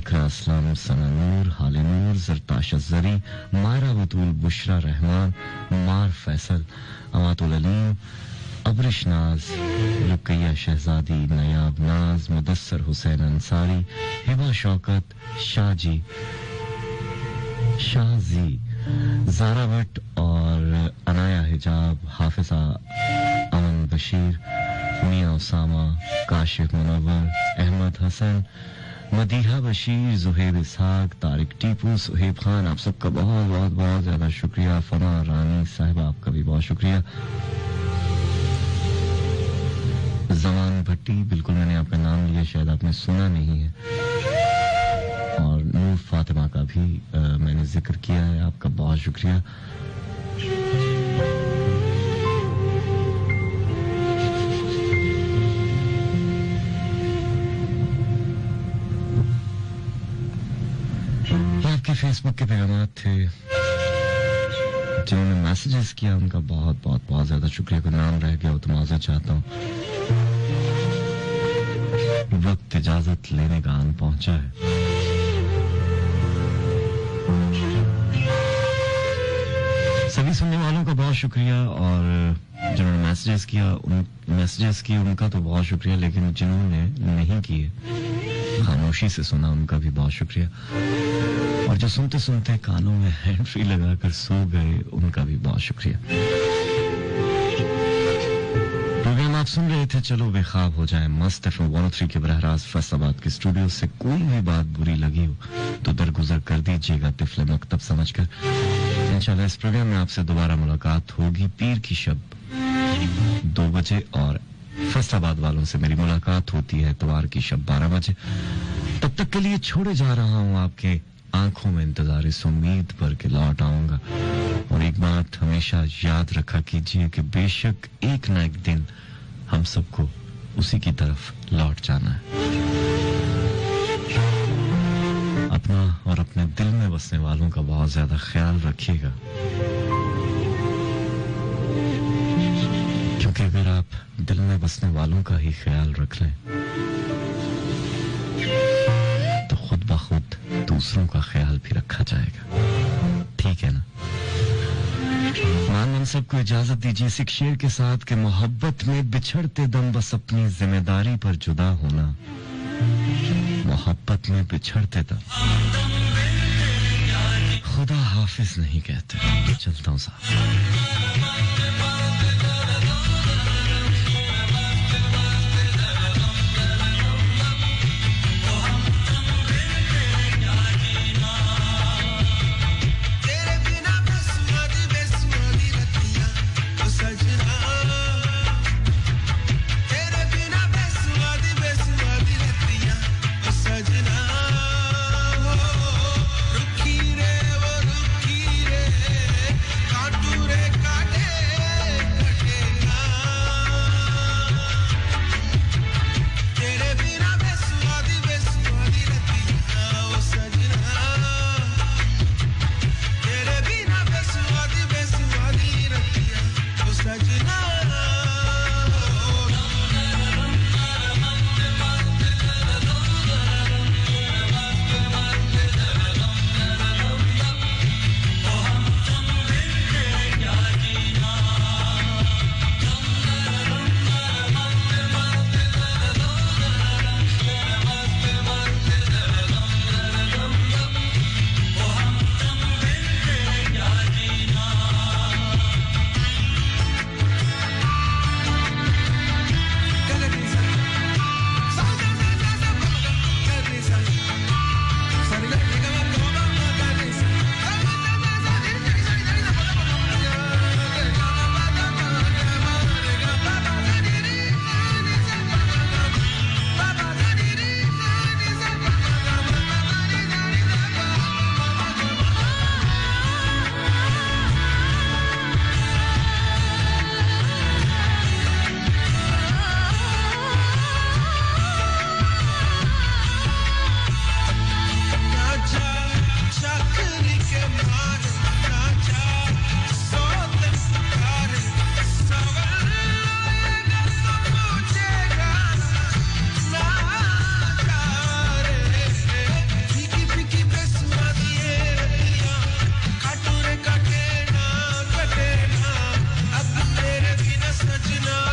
इकरा असलम, सना नूर, हाले नूर, जरताश जरी, मायरा बतूल, बुशरा रहमान, मार फैसल, अमातुल अलीम, अबरिश नाज, रुकैया शहजादी, नयाब नाज, मुदस्सर हुसैन अंसारी, हिबा शौकत, शाहजी, जारा भट्ट और अनाया हिजाब, हाफिजा अमन बशीर, मियां उसामा, काशिफ मुनव्वर, अहमद हसन, मदीहा बशीर, जुहेब इसहाक, तारिक टीपू, सुहेब खान, आप सबका बहुत बहुत बहुत ज्यादा शुक्रिया। फना रानी साहिबा, आपका भी बहुत शुक्रिया। जमान भट्टी, बिल्कुल मैंने आपका नाम लिया, शायद आपने सुना नहीं है। और नूर फातिमा का भी मैंने जिक्र किया है, आपका बहुत शुक्रिया। आपके फेसबुक के पैगाम थे, जिन्होंने मैसेजेस किया उनका बहुत बहुत बहुत ज्यादा शुक्रिया। कोई नाम रह गया हो तो माजरत चाहता हूँ। वक्त इजाजत लेने का आन पहुंचा है। सभी सुनने वालों का बहुत शुक्रिया, और जिन्होंने मैसेजेस किए उनका तो बहुत शुक्रिया, लेकिन जिन्होंने नहीं किए, खामोशी से सुना, उनका भी बहुत शुक्रिया। और जो सुनते सुनते कानों में हैंड फ्री लगाकर सो गए, उनका भी बहुत शुक्रिया। प्रोग्राम आप सुन रहे थे चलो बेख्वाब हो जाए, मस्त एफएम 103 के बरह रास्त फैसलाबाद के स्टूडियो से। कोई भी बात बुरी लगी हो तो दरगुजर कर दीजिएगा तिफले मकतब समझकर। इंशाल्लाह इस प्रोग्राम में आपसे दोबारा मुलाकात होगी पीर की शब 2 बजे, और फैसलाबाद वालों से मेरी मुलाकात होती है इतवार की शब 12 बजे। तब तक के लिए छोड़े जा रहा हूँ आपके आंखों में इंतजार इस उम्मीद पर कि लौट आऊंगा। और एक बात हमेशा याद रखा कीजिए कि बेशक एक ना एक दिन हम सबको उसी की तरफ लौट जाना है। अपना और अपने दिल में बसने वालों का बहुत ज्यादा ख्याल रखिएगा, क्योंकि अगर आप दिल में बसने वालों का ही ख्याल रख लें तो खुद ब खुद दूसरों का ख्याल भी रखा जाएगा। ठीक है ना? मान मनसब को इजाजत दीजिए इस शेर के साथ कि मोहब्बत में बिछड़ते दम बस अपनी जिम्मेदारी पर जुदा होना। मोहब्बत में बिछड़ते दम खुदा हाफिज नहीं कहते। चलता हूं साहब। काटू रे काटे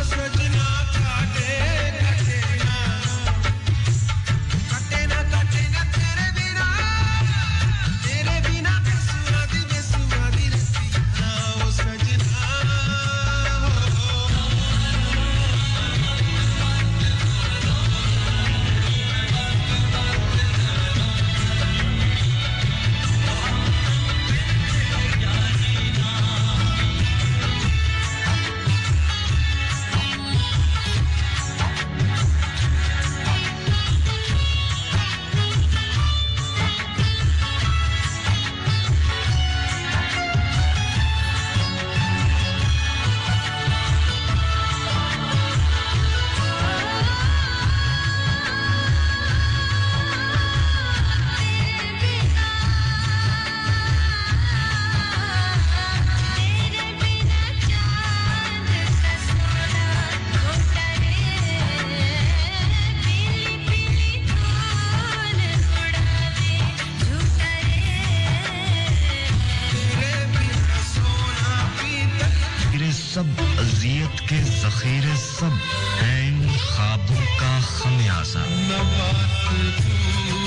सजना काटे कटे ना तेरे बिना बेसुआदी रतिया ओ सजना सब अजियत के ज़ख़ीरे सब हैं इन ख्वाबों का खमियाजा न बात तू